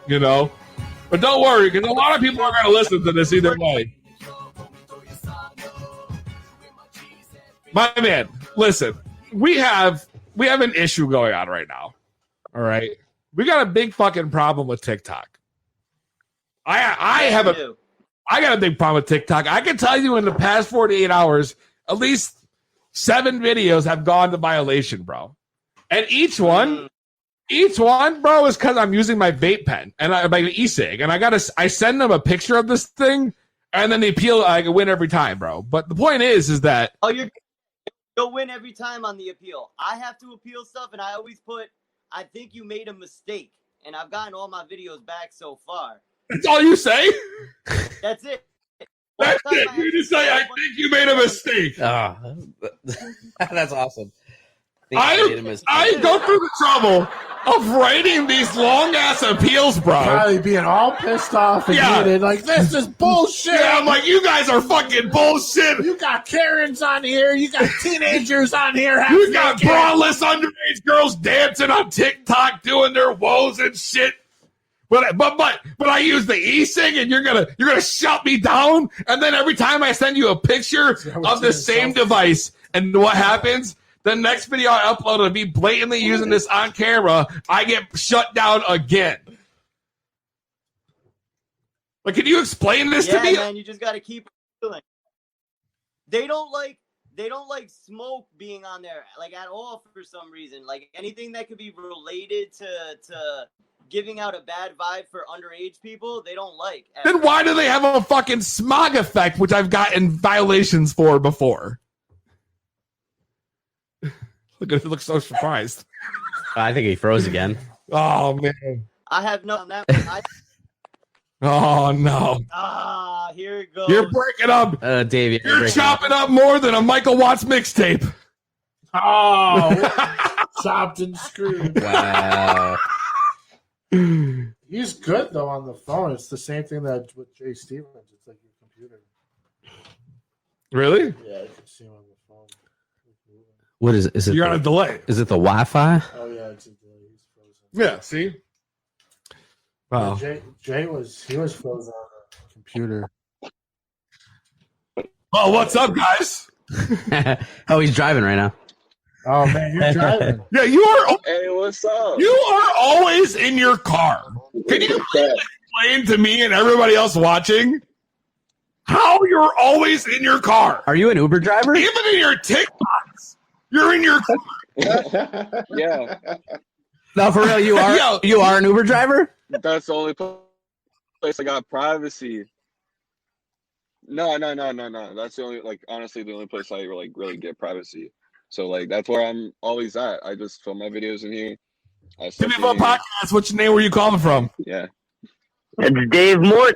You know? But don't worry, because a lot of people are going to listen to this either way. My man, listen, we have an issue going on right now. All right? We got a big fucking problem with TikTok. I got a big problem with TikTok. I can tell you in the past 48 hours, at least 7 videos have gone to violation, bro. And each one, bro, is because I'm using my vape pen and my e-cig, and I send them a picture of this thing, and then they appeal. I win every time, bro. But the point is that You'll win every time on the appeal. I have to appeal stuff, and I always put, I think you made a mistake, and I've gotten all my videos back so far. That's all you say? That's it. That's it. You just say, I think you made a mistake. That's awesome. I go through the trouble of writing these long-ass appeals, bro. Probably being all pissed off and heated. Like, this is bullshit. Yeah, I'm like, you guys are fucking bullshit. You got Karens on here. You got teenagers on here. You got braless underage girls dancing on TikTok doing their woes and shit. But I use the e-cig and you're gonna shut me down. And then every time I send you a picture of the same device, and what happens? The next video I upload will be blatantly using this on camera. I get shut down again. Like, can you explain this to me? Yeah, man, you just got to keep doing. They don't like smoke being on there, like, at all for some reason. Like, anything that could be related to giving out a bad vibe for underage people, they don't like. Then why do they have a fucking smog effect, which I've gotten violations for before? Look at it, looks so surprised. I think he froze again. Oh, man. I have no. That, Oh, no. Here it goes. You're breaking up. Dave, you're chopping up more than a Michael Watts mixtape. Oh, chopped and screwed. Wow. He's good, though, on the phone. It's the same thing that with Jay Stevens. It's like your computer. Really? Yeah, you can see him on the phone. What is it? Is it You're on a delay. Is it the Wi-Fi? Oh, yeah, it's a delay. He's frozen. Yeah, see? Wow. Jay was frozen on the computer. Oh, what's up, guys? Oh, he's driving right now. Oh, man, you're driving. Yeah, you are. Hey, what's up? You are always in your car. Can you explain to me and everybody else watching how you're always in your car? Are you an Uber driver? Even in your TikToks, you're in your car. Yeah. No, for real, you are. You are an Uber driver? That's the only place I got privacy. No. That's the only, honestly, the only place I really get privacy. So, that's where I'm always at. I just film my videos in here. Give me a podcast. What's your name? Where you calling from? Yeah. It's Dave Morris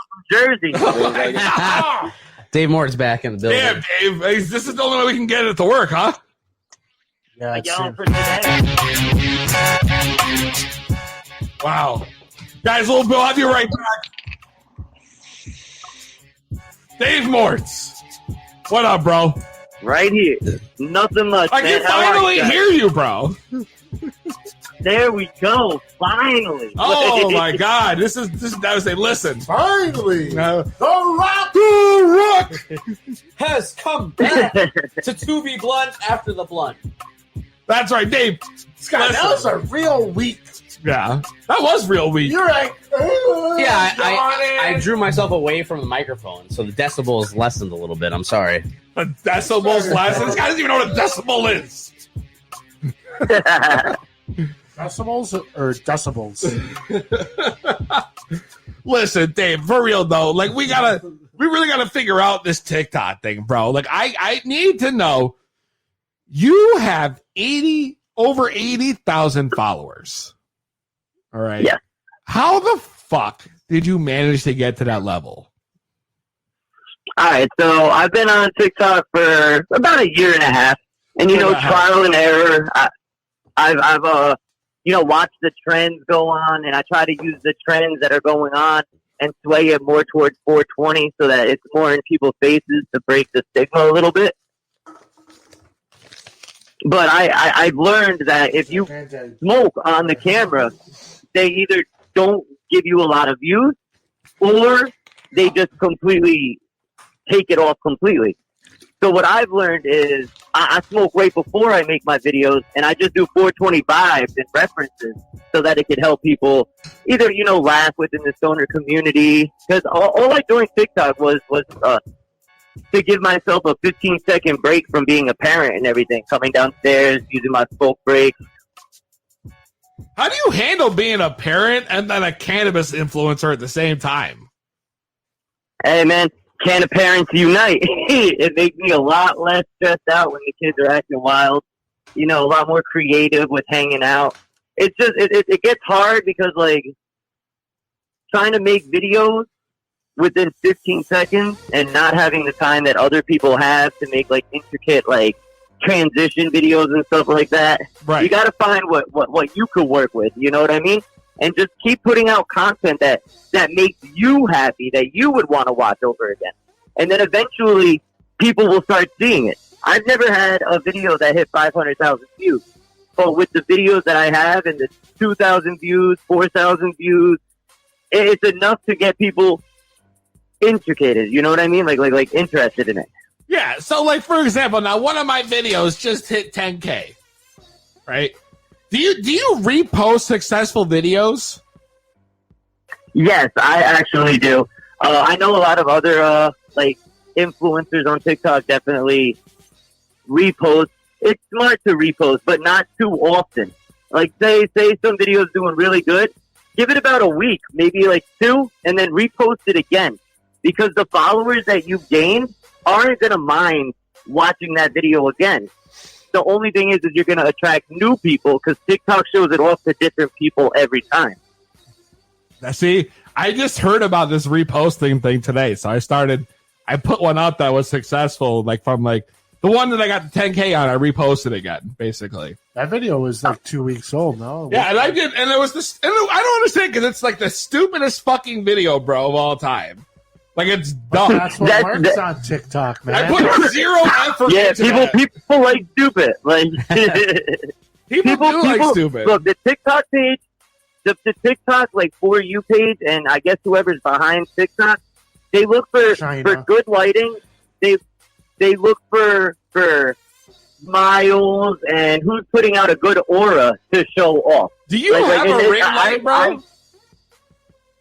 from Jersey. Dave Moore's back in the building. Damn, Dave. Hey, this is the only way we can get it to work, huh? Yeah. Wow. Guys, we'll have you right back. Dave Mortz. What up, bro? Right here. Nothing much. I can finally hear you, bro. there we go. Finally. Oh my God! This is. I was saying, listen. Finally, The Rock has come back to 2B Blunt after the blunt. That's right, Dave. Scott, that was a real week. Yeah, that was real weak. You're like, Yeah, I drew myself away from the microphone, so the decibels lessened a little bit. I'm sorry. A decibel's less. This guy doesn't even know what a decibel is. Decimals or decibels? Listen, Dave, for real though, like we really gotta figure out this TikTok thing, bro. Like I need to know. You have over 80,000 followers. All right. Yeah. How the fuck did you manage to get to that level? All right, so I've been on TikTok for about a year and a half, and trial and error. I've watched the trends go on, and I try to use the trends that are going on and sway it more towards 420 so that it's more in people's faces to break the stigma a little bit. But I've learned that if you smoke on the camera, they either don't give you a lot of views or they just completely take it off completely. So what I've learned is I smoke right before I make my videos, and I just do 425s and references so that it can help people either, laugh within the stoner community. Because all I joined TikTok was to give myself a 15-second break from being a parent and everything, coming downstairs, using my smoke break. How do you handle being a parent and then a cannabis influencer at the same time? Hey, man, can the parents unite? It makes me a lot less stressed out when the kids are acting wild. A lot more creative with hanging out. It's just, it gets hard because, like, trying to make videos within 15 seconds and not having the time that other people have to make, like, intricate, like, transition videos and stuff like that. Right. You got to find what you could work with, you know what I mean? And just keep putting out content that makes you happy, that you would want to watch over again. And then eventually people will start seeing it. I've never had a video that hit 500,000 views. But with the videos that I have and the 2,000 views, 4,000 views, it's enough to get people intricated, you know what I mean? Like interested in it. Yeah, so like for example, now one of my videos just hit 10K, right? Do you repost successful videos? Yes, I actually do. I know a lot of other like influencers on TikTok definitely repost. It's smart to repost, but not too often. Like say some video's doing really good, give it about a week, maybe like 2, and then repost it again. Because the followers that you've gained aren't going to mind watching that video again. The only thing is you're going to attract new people because TikTok shows it off to different people every time. Now, see, I just heard about this reposting thing today, so I put one up that was successful, like from like the one that I got the 10K on. I reposted again, basically. That video was like 2 weeks old, no? Yeah, and I did, and it was this. And I don't understand because it's like the stupidest fucking video, bro, of all time. Like it's dumb. That's what works on TikTok, man. I put zero effort into that. People like stupid. Like people do like stupid. Look, the TikTok page, the TikTok like For You page, and I guess whoever's behind TikTok, they look for good lighting. They look for smiles and who's putting out a good aura to show off. Do you have a ring light, bro?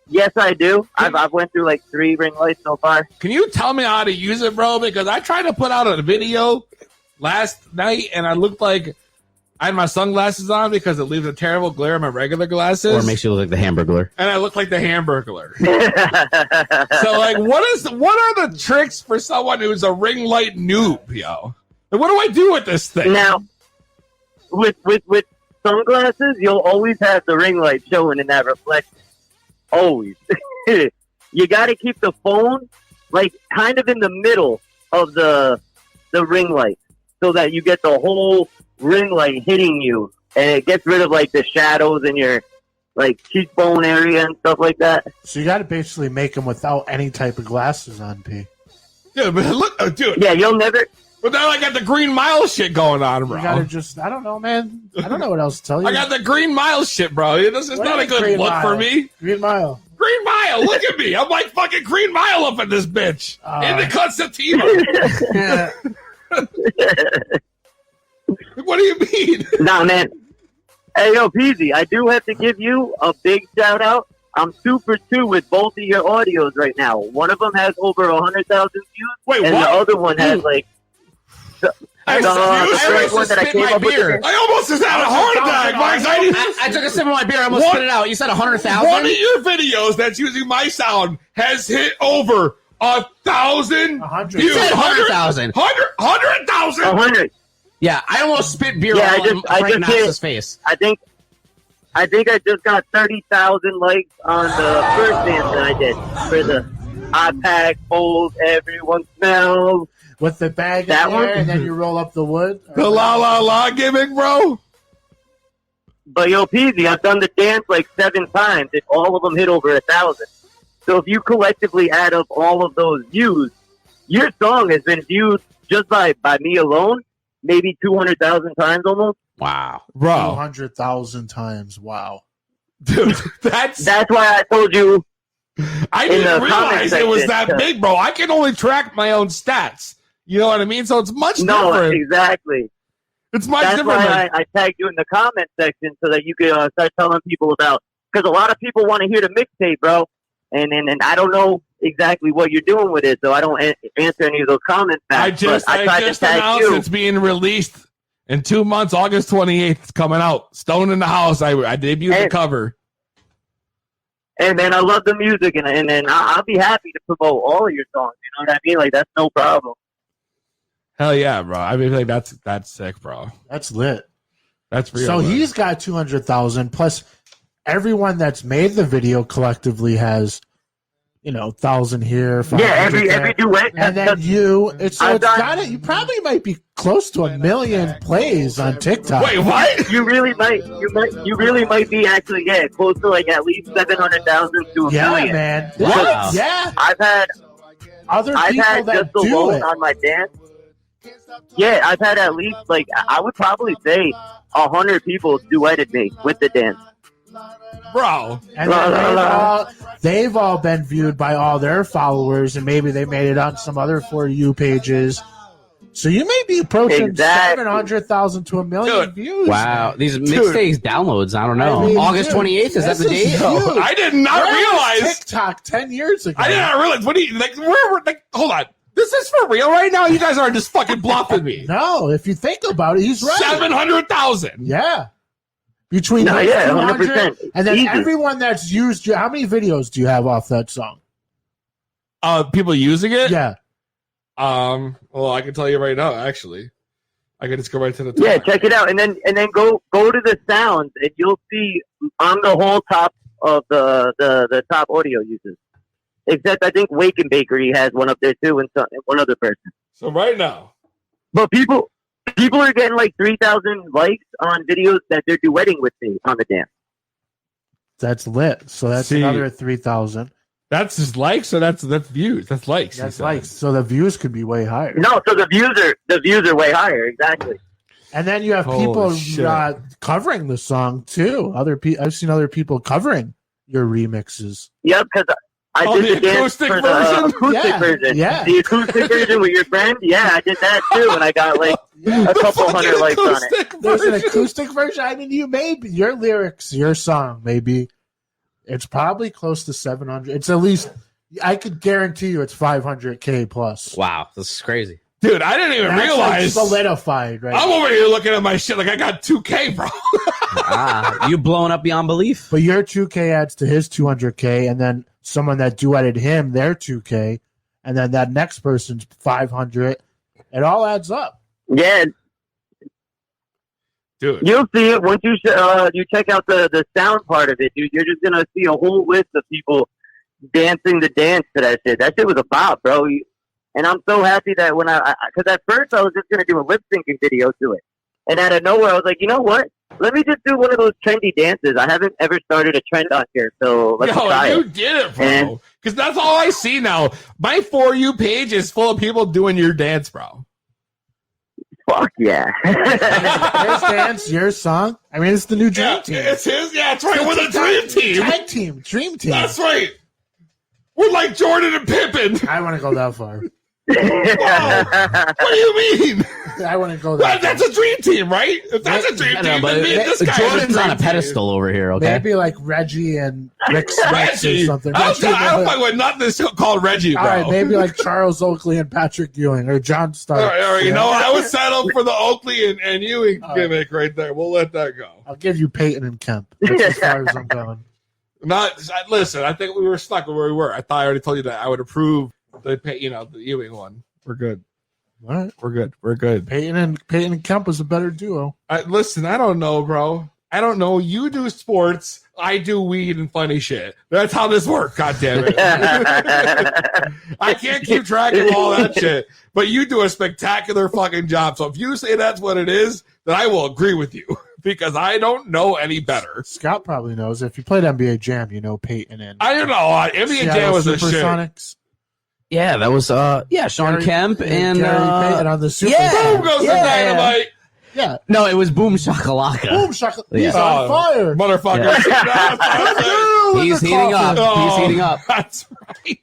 Yes, I do. I've went through like 3 ring lights so far. Can you tell me how to use it, bro? Because I tried to put out a video last night, and I looked like I had my sunglasses on because it leaves a terrible glare on my regular glasses. Or it makes you look like the Hamburglar. And I look like the Hamburglar. So, like, what are the tricks for someone who's a ring light noob, yo? And what do I do with this thing? Now, with sunglasses, you'll always have the ring light showing in that reflection. Always. You got to keep the phone like kind of in the middle of the ring light so that you get the whole ring light hitting you, and it gets rid of like the shadows in your like cheekbone area and stuff like that. So you got to basically make them without any type of glasses on, P. Dude, but look, dude. Yeah, you'll never But then I got the Green Mile shit going on, bro. You gotta just, I don't know, man. I don't know what else to tell you. I got the Green Mile shit, bro. This is not a good look for me. Green Mile. Green Mile, look at me. I'm like fucking Green Mile up in this bitch. In the Constantina. What do you mean? Nah, man. Hey, yo, Peasy, I do have to give you a big shout out. I'm 2-for-2 with both of your audios right now. One of them has over 100,000 views. Wait, and what? the other one has like. I almost just had a heart attack. I took a sip of my beer. I almost spit it out. You said 100,000. One of your videos that's using my sound has hit over 1,000 views. You said 100,000. 100,000. 100. Yeah, I almost spit beer Yeah, all in Frank Knox's face. I think I just got 30,000 likes on the first dance that I did for the I pack bowls, everyone smells. With the bag That in there, one? and then you roll up the wood. The la la la gimmick, bro. But yo, Peasy, I've done the dance like 7 times, and all of them hit over 1,000. So if you collectively add up all of those views, your song has been viewed just by me alone, maybe 200,000 times almost. Wow, bro, 200,000 times. Wow, dude, that's why I told you. I in didn't the realize comment it was section, that big, bro. I can only track my own stats. You know what I mean? So it's much different. Exactly. It's much That's different. why I tagged you in the comment section so that you could start telling people about, because a lot of people want to hear the mixtape, bro. And I don't know exactly what you're doing with it, so I don't answer any of those comments back. I just announced it's being released in 2 months. August 28th, it's coming out. Stone in the House. I debuted the cover. Hey man, I love the music, and I'll be happy to promote all of your songs. You know what I mean? Like that's no problem. Hell yeah, bro. I mean, like that's sick, bro. That's lit. That's real. So man. he's got 200,000 plus everyone that's made the video collectively has, 1,000 here. 500 every there. duet, and then you. You probably might be close to 1 million plays on TikTok. Wait, what? You really might. You really might be actually close to like at least 700,000 to a million. Yeah, man. Wow. Yeah. I've had other people that just do alone it on my dance. Yeah, I've had at least I would probably say 100 people duetted me with the dance. Bro. And then they've all been viewed by all their followers, and maybe they made it on some other For You pages. So you may be approaching 700,000 to 1 million views. Wow, man. these mixtapes downloads. I don't know. August 28th, is that the date? Huge. I did not Where was realize TikTok 10 years ago. I did not realize. What do you hold on. This is for real right now? You guys are just fucking bluffing me. No, if you think about it, he's right. 700,000. Yeah. Between 100%. and then Easy. everyone that's used how many videos do you have off that song? People using it? Yeah. Well, I can tell you right now, actually. I can just go right to the top. Yeah, check it out, and then go to the sounds, and you'll see on the whole top of the top audio users. Except I think Wake and Bakery has one up there too, and one other person. So right now, but people are getting like 3,000 likes on videos that they're duetting with me on the dance. That's lit. So that's another 3,000. That's just likes, or that's views. That's likes. That's likes. So the views could be way higher. No, so the views are way higher. Exactly. And then you have people covering the song too. I've seen other people covering your remixes. Yep, because I did the dance for the acoustic version. Yeah. The acoustic version with your friend. Yeah, I did that too, and I got like a couple hundred likes on it. There's an acoustic version. I mean, your lyrics, your song, maybe it's probably close to 700. It's at least, I could guarantee you, it's 500K plus. Wow, this is crazy, dude. I didn't even realize solidified. Right. I'm over here looking at my shit like I got 2K, bro. You blowing up beyond belief. But your 2K adds to his 200K, and then someone that duetted him, their 2K, and then that next person's 500. It all adds up. Yeah, dude. You'll see it once you check out the sound part of it, dude. You're just gonna see a whole list of people dancing the dance to that shit. That shit was a bop, bro. And I'm so happy that when because at first I was just gonna do a lip syncing video to it, and out of nowhere I was like, you know what? Let me just do one of those trendy dances. I haven't ever started a trend on here, so let's try it. You did it, bro. Because that's all I see now. My For You page is full of people doing your dance, bro. Fuck yeah. There's Dance, your song. I mean, it's the new Dream Team. It's his. Yeah, that's right. We're the Dream Team. Tag team. Dream Team. That's right. We're like Jordan and Pippen. I want to go that far. What do you mean? I want to go that far. That's a Dream Team, right? If that's a Dream Team, then me and this guy Jordan's are on a pedestal over here, okay? Maybe like Reggie and Rick Smith or Reggie. something. I hope I would not this called Reggie, bro. All right, maybe like Charles Oakley and Patrick Ewing or John Stark. All right, you know what? I would settle for the Oakley and Ewing gimmick right there. We'll let that go. I'll give you Peyton and Kemp. That's as far as I'm going. Listen, I think we were stuck where we were. I thought I already told you that I would approve the Ewing one. We're good. All right. We're good. Peyton and Kemp was a better duo. Listen, I don't know, bro. I don't know. You do sports. I do weed and funny shit. That's how this works. God damn it. I can't keep track of all that shit. But you do a spectacular fucking job. So if you say that's what it is, then I will agree with you because I don't know any better. Scott probably knows. If you played NBA Jam, you know Peyton and I don't know. NBA Jam was a shit. Supersonics. Yeah, that was Sean Kemp and Gary Payton on the Super. Boom goes the Dynamite. Yeah. No, it was Boom Shakalaka. Boom Shakalaka. He's Yeah. on fire. Motherfucker. He's heating up. He's heating up. That's right.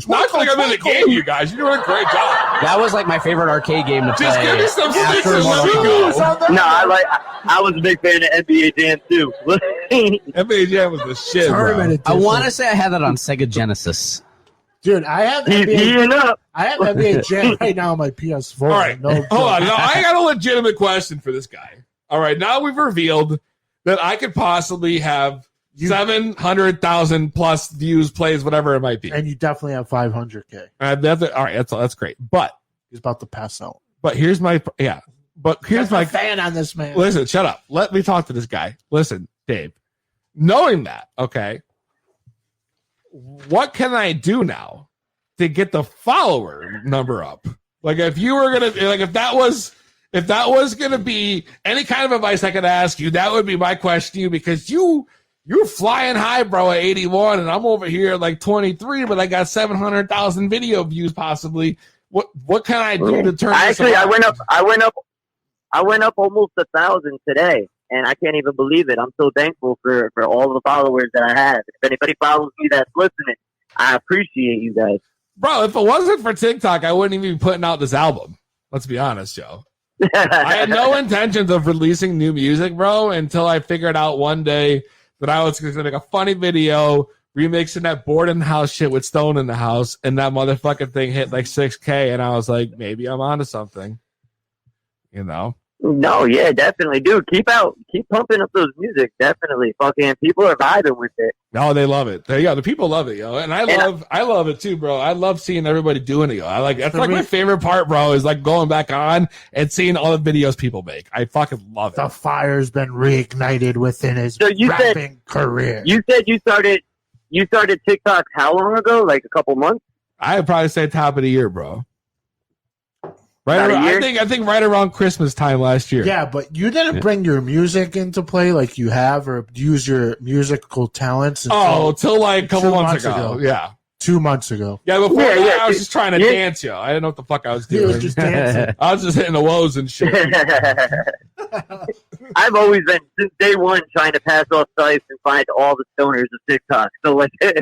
Not like I'm in the game, you guys. You're doing a great job. That was like my favorite arcade game to play. Just give me some after sticks and let me Mortal go. Kombat. No, I was a big fan of NBA Jam too. NBA Jam was the shit, bro. I want to say I had that on Sega Genesis. Dude, I have heating up. I have NBA Jam right now on my PS4. All right, No, hold on. Now, I got a legitimate question for this guy. All right, now we've revealed that I could possibly have 700,000 plus views, plays, whatever it might be. And you definitely have 500K. All right, that's great. But he's about to pass out. But here's my But here's my fan on this man. Listen, shut up. Let me talk to this guy. Listen, Dave. Knowing that, okay, what can I do now to get the follower number up? Like if you were gonna if that was gonna be any kind of advice I could ask you, that would be my question to you because you're flying high, bro, at 81, and I'm over here at like 23, but I got 700,000 video views possibly. What can I do to turn this around? I went up almost 1,000 today, and I can't even believe it. I'm so thankful for all the followers that I have. If anybody follows me that's listening, I appreciate you guys. Bro, if it wasn't for TikTok, I wouldn't even be putting out this album. Let's be honest, Joe. I had no intentions of releasing new music, bro, until I figured out one day that I was going to make a funny video remixing that Bored in the House shit with Stone in the House, and that motherfucking thing hit like 6K, and I was like, maybe I'm onto something. You know? No, yeah, definitely, dude. Keep pumping up those music. Definitely, fucking people are vibing with it. No, they love it. There you go. The people love it, yo, and I love it too, bro. I love seeing everybody doing it, yo. That's like my favorite part, bro. Is like going back on and seeing all the videos people make. I fucking love it. The fire's been reignited within his rapping career. You said you started TikTok how long ago? Like a couple months? I'd probably say top of the year, bro. Right around, I think right around Christmas time last year. Yeah, but you didn't bring your music into play like you have, or use your musical talents. Until like a couple months ago. Yeah, 2 months ago. Yeah, before that, I was just trying to dance, yo. I didn't know what the fuck I was doing. You were just dancing. I was just hitting the woes and shit. I've always been, since day one, trying to pass off sites and find all the stoners of TikTok. So, like, and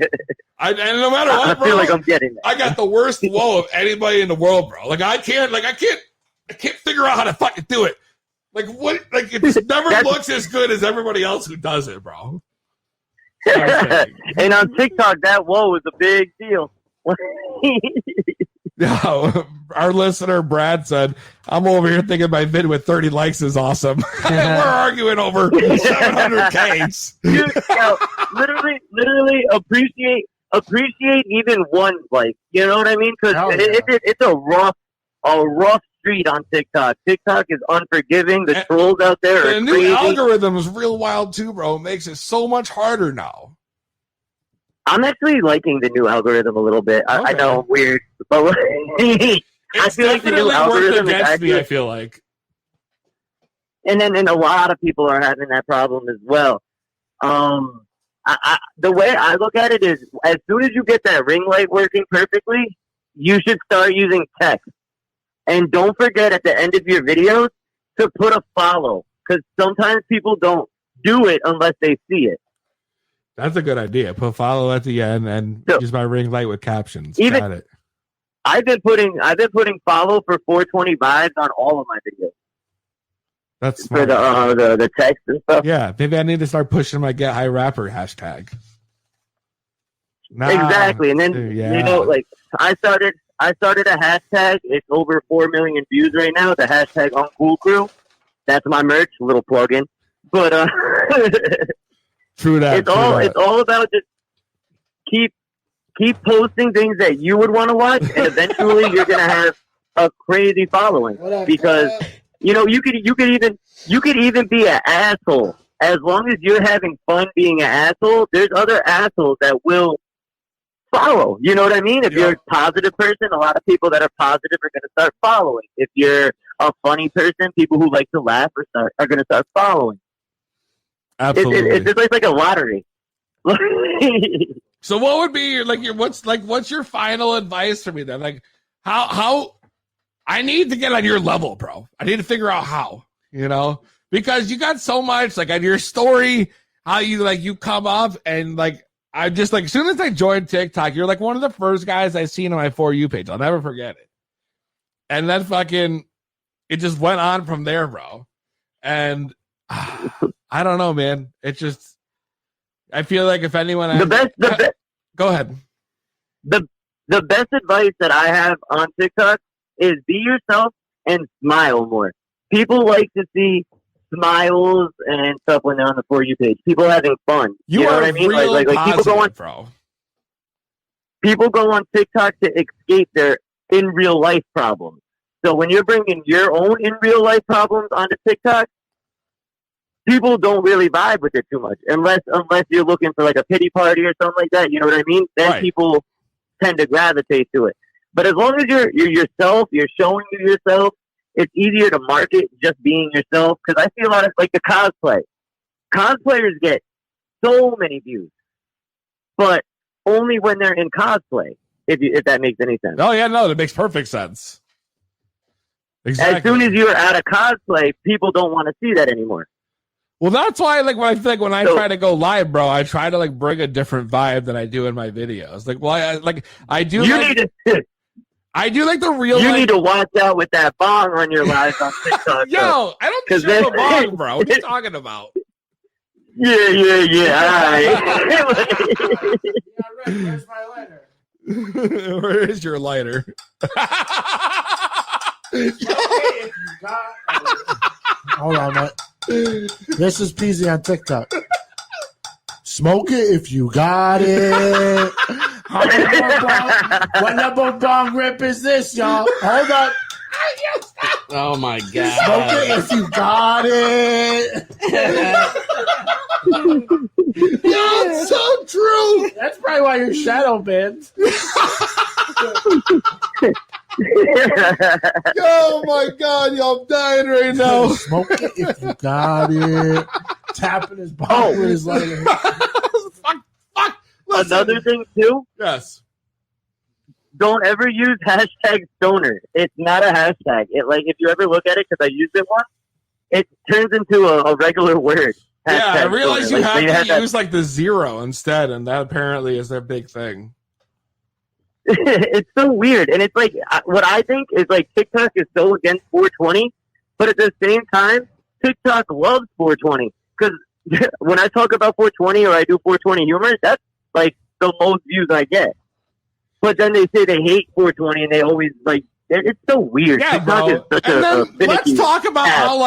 no matter what, bro, I feel like I'm getting that. I got the worst woe of anybody in the world, bro. Like, I can't figure out how to fucking do it. Like, what? Like, it never looks as good as everybody else who does it, bro. And on TikTok, that whoa is a big deal. No, our listener Brad said, "I'm over here thinking my vid with 30 likes is awesome." We're arguing over 700Ks. Dude, yo, literally appreciate even one like. You know what I mean? Because it's a rough street on TikTok. TikTok is unforgiving. The trolls out there are the crazy. new algorithm is real wild too, bro. It makes it so much harder now. I'm actually liking the new algorithm a little bit. I know I'm weird, but I feel like the new algorithm is actually, I feel like. And a lot of people are having that problem as well. The way I look at it is, as soon as you get that ring light working perfectly, you should start using text. And don't forget at the end of your videos to put a follow, because sometimes people don't do it unless they see it. That's a good idea. Put follow at the end and use my ring light with captions. Even- Got it. I've been putting follow for 420 vibes on all of my videos. That's for smart. the text and stuff. Yeah, maybe I need to start pushing my Get High Rapper hashtag. Nah, Exactly, and then yeah. you know, like I started a hashtag. It's over 4 million views right now. The hashtag Uncool Crew. That's my merch. Little plug-in, but true that. It's all about just keep posting things that you would want to watch, and eventually you're gonna have a crazy following because you know you could even be an asshole as long as you're having fun being an asshole. There's other assholes that will follow. You know what I mean? If you're a positive person, a lot of people that are positive are gonna start following. If you're a funny person, people who like to laugh are gonna start following. Absolutely, it's just like a lottery. So what would be what's your final advice for me then? Like how I need to get on your level, bro. I need to figure out how, you know, because you got so much like on your story, how you come up and like, I just like, as soon as I joined TikTok, you're like one of the first guys I seen on my For You page. I'll never forget it. And then fucking, it just went on from there, bro. And I don't know, man. It just, I feel like if anyone go ahead. The best advice that I have on TikTok is be yourself and smile more. People like to see smiles and stuff when they're on the For You page. People having fun. You know what I mean? Like people go on, bro. People go on TikTok to escape their in real life problems. So when you're bringing your own in real life problems onto TikTok, people don't really vibe with it too much, unless you're looking for like a pity party or something like that. You know what I mean? Then Right. People tend to gravitate to it. But as long as you're yourself, you're showing you yourself, it's easier to market just being yourself. Because I see a lot of like the cosplay. Cosplayers get so many views, but only when they're in cosplay. If that makes any sense. Oh yeah, no, that makes perfect sense. Exactly. As soon as you're out of cosplay, people don't want to see that anymore. Well, that's why, like, when I try to go live, bro, I try to like bring a different vibe than I do in my videos. Like, well, I do. I do like the real. You need to watch out with that bong on your live on TikTok. Yo, I don't deserve a bong, bro. What are you talking about? Yeah. All right. Where's my lighter? Where is your lighter? Hold on, man. This is Peasy on TikTok. Smoke it if you got it. What number bong rip is this, y'all? Hold up. Oh my Smoke god! it if you got it. Yo, it's so true. That's probably why you're shadow banned. Oh my god, yo, I'm dying right now. Smoke it if you got it. Tapping his bong with his lighter. Fuck. Another thing too. Yes. Don't ever use hashtag stoner. It's not a hashtag. It if you ever look at it, because I used it once, it turns into a regular word. Yeah, I Hashtag realized stoner. you Like, have to that- use like the zero instead, and that apparently is their big thing. It's so weird, and it's like what I think is like TikTok is so against 420, but at the same time, TikTok loves 420 because when I talk about 420 or I do 420 humor, that's like the most views I get. But then they say they hate 420, and they always like it's so weird. Yeah, TikTok bro. is such And then finicky let's talk about app. how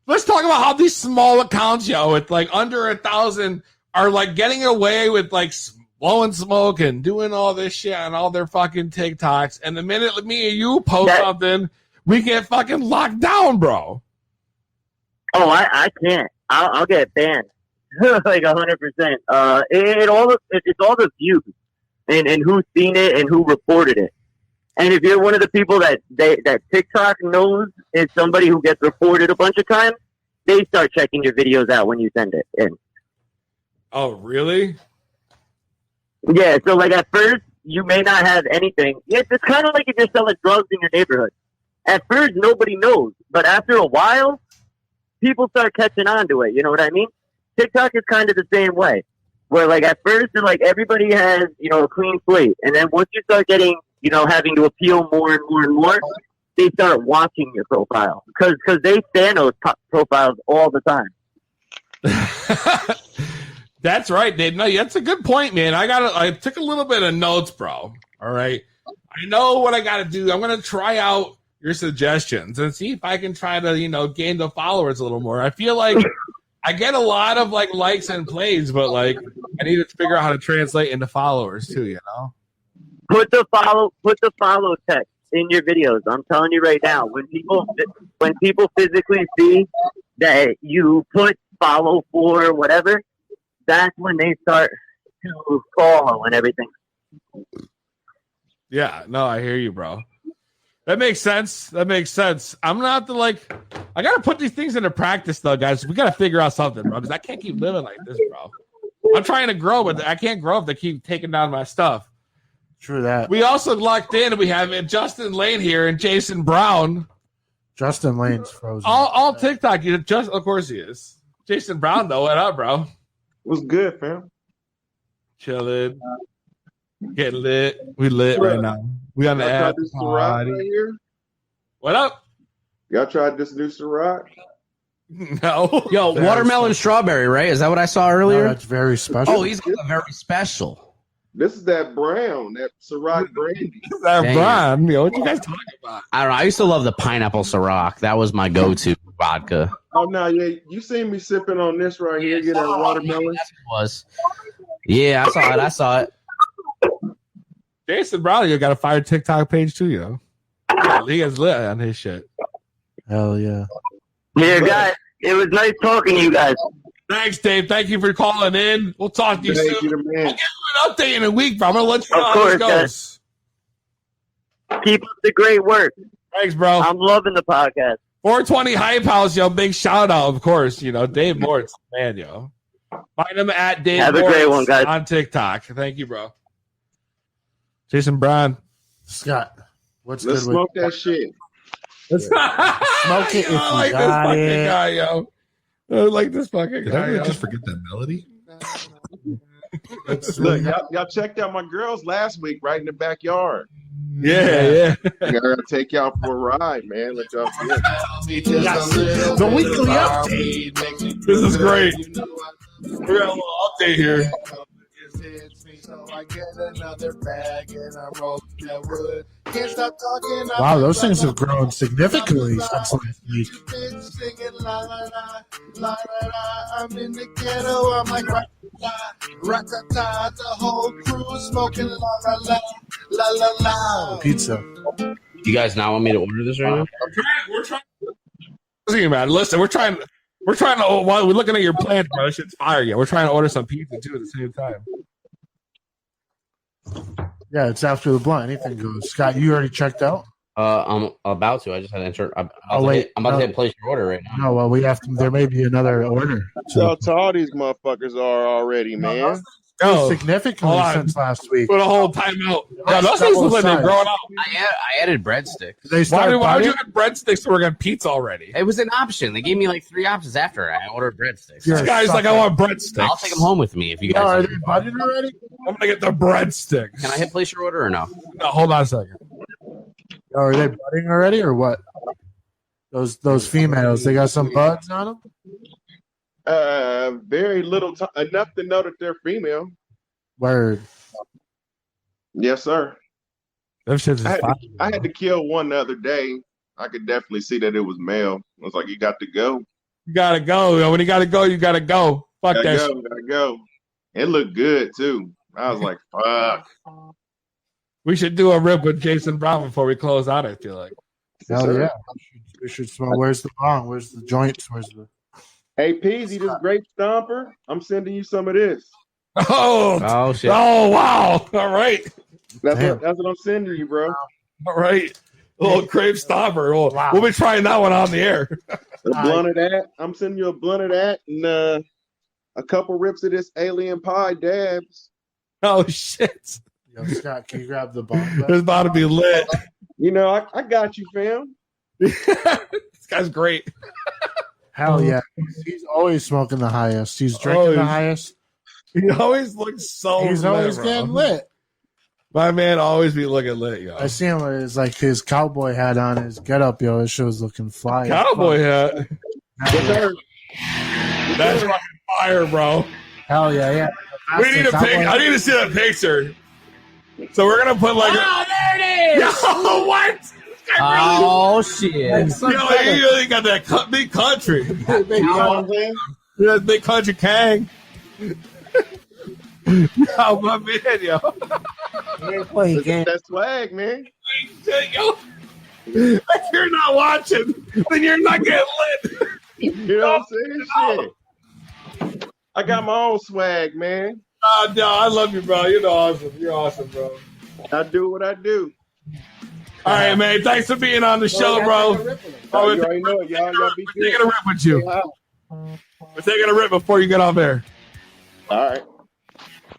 let's talk about how these small accounts, yo, with like under 1,000 are like getting away with like blowing smoke and doing all this shit on all their fucking TikToks. And the minute me and you post something, we get fucking locked down, bro. Oh, I can't. I'll get banned like 100%. It's all the views and who's seen it and who reported it. And if you're one of the people that TikTok knows is somebody who gets reported a bunch of times, they start checking your videos out when you send it in. Oh, really? Yeah. So like at first you may not have anything. It's kind of like if you're selling drugs in your neighborhood. at first nobody knows, but after a while, people start catching on to it. You know what I mean? TikTok is kind of the same way, where like at first, like everybody has, a clean slate. And then once you start getting, having to appeal more and more and more, they start watching your profile because they stand those profiles all the time. That's right, Dave. No, that's a good point, man. I took a little bit of notes, bro. All right. I know what I got to do. I'm going to try out your suggestions and see if I can try to, gain the followers a little more. I feel like I get a lot of likes and plays, but I need to figure out how to translate into followers too, Put the follow text in your videos. I'm telling you right now, when people physically see that you put follow for whatever, that's when they start to follow and everything. Yeah, no, I hear you, bro. That makes sense. I'm not I got to put these things into practice, though, guys. We got to figure out something, bro, because I can't keep living like this, bro. I'm trying to grow, but I can't grow if they keep taking down my stuff. True that. We also locked in. We have Justin Lane here and Jason Brown. Justin Lane's frozen. All TikTok. Of course he is. Jason Brown, though. What up, bro? What's good, fam? Chilling. Getting lit. We lit right now. We on the app. Right here? What up? Y'all tried this new Ciroc? No. Yo, watermelon strawberry, right? Is that what I saw earlier? No, that's very special. Oh, he's got a very special. This is that brown, that Ciroc brandy. That brown. What you guys talking about? I don't know. I used to love the pineapple Ciroc. That was my go-to vodka. Oh, no, yeah. You seen me sipping on this right here, get that watermelon? That's what it was. Yeah, I saw it. Jason Brown, you got a fire TikTok page too, He gets lit on his shit. Hell yeah. Yeah, guys, it was nice talking to you guys. Thanks, Dave. Thank you for calling in. We'll talk to you soon. You, man. I'll give you an update in a week, bro. I'm going to let you know Of how course, this goes. Guys. Keep up the great work. Thanks, bro. I'm loving the podcast. 420 Hype House, big shout out, of course. Dave Moritz, man, Find him at Dave Have a Moritz great one, guys. on TikTok. Thank you, bro. Jason Brown. Scott, what's Let's good smoke with that shit. Smoke it if you I like this got fucking it. guy, I like this fucking Did guy. I really just forget that melody? Look, y'all checked out my girls last week right in the backyard. Yeah. I gotta take y'all for a ride, man. Let y'all see it. The weekly update. This is great. We got a little update here. Wow, those things have grown significantly since last week. I'm in the ghetto, I'm like rat-tat-tat, the whole crew smoking la-la-la. Pizza. You guys not want me to order this right now? We're trying. Listen, we're trying to. While we're looking at your plans, bro, this shit's fire. Yeah, we're trying to order some pizza too at the same time. Yeah, it's after the blunt. Anything goes. Scott, you already checked out? I'm about to. I just had to enter. I'm about to hit place your order right now. No, well, we have to. There may be another order. So tall these motherfuckers are already, man. Significantly since last week. Put a whole timeout. Yeah, those things look like they're growing up. I added breadsticks. Why would you get breadsticks to work on pizza already? It was an option. They gave me like 3 options after I ordered breadsticks. This guy's like, I want breadsticks. I'll take them home with me if you guys. Are they butted already? I'm gonna get the breadsticks. Can I hit place your order or no? No, hold on a second. Are they budding already or what? Those females, they got some buds on them? Very little, enough to know that they're female. Word. Yes, sir. Them shit's I had to kill one the other day. I could definitely see that it was male. I was like, you got to go. You gotta go. When you gotta go, you gotta go. Fuck gotta that go, shit. gotta go. It looked good too. I was like, fuck. We should do a rip with Jason Brown before we close out, I feel like. Hell yeah. We should smell. Where's the bong? Where's the joints? Where's the. Hey, Peasy, this grape stomper, I'm sending you some of this. Oh shit. Oh, wow. All right. That's what I'm sending you, bro. All right. A little grape stopper. We'll be trying that one on the air. A blunt of that. I'm sending you a blunt of that and a couple rips of this alien pie dabs. Oh, shit. Yo, Scott, can you grab the bong? It's about to be lit. You know, I got you, fam. This guy's great. Hell yeah. He's always smoking the highest. He's drinking the highest. He always looks so He's lit, always bro. getting lit. My man always be looking lit, yo. I see him with his, like, his cowboy hat on, his getup, yo. His shit was looking fly. Cowboy hat. That's fucking fire, bro. Hell yeah. We need a pic. I need to see that picture. So we're gonna put like. Oh, there it is! Yo, what? Oh shit! Yo, you really got that big country. Yeah, big country Kang. Yo, my man, yo. That swag, man. Yo. If you're not watching, then you're not getting lit. You know what I'm saying? Shit. I got my own swag, man. No, I love you, bro. You're awesome. You're awesome, bro. I do what I do. All right, man. Thanks for being on the show, bro. Oh, you already know it, y'all. Y'all be We're taking a rip with you. We're taking a rip before you get off there. All right.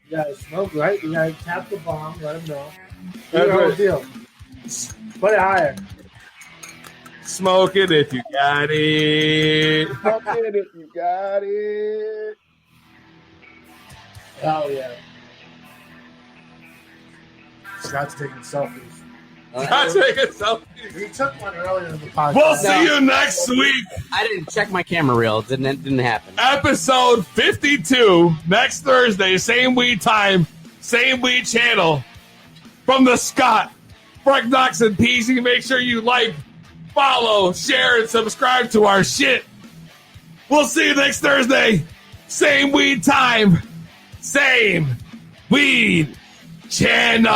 You gotta smoke, right? You gotta tap the bomb, let him know. That's You know right. the deal. Put it higher. Smoke it if you got it. Smoke it if you got it. Hell yeah. Scott's taking selfies. Scott's taking selfies. He took one earlier in the podcast. We'll see you next week. I didn't check my camera reel. It didn't happen. Episode 52, next Thursday, same weed time, same weed channel. From the Scott, Frank Knox, and PZ. Make sure you like, follow, share, and subscribe to our shit. We'll see you next Thursday. Same weed time, same weed channel.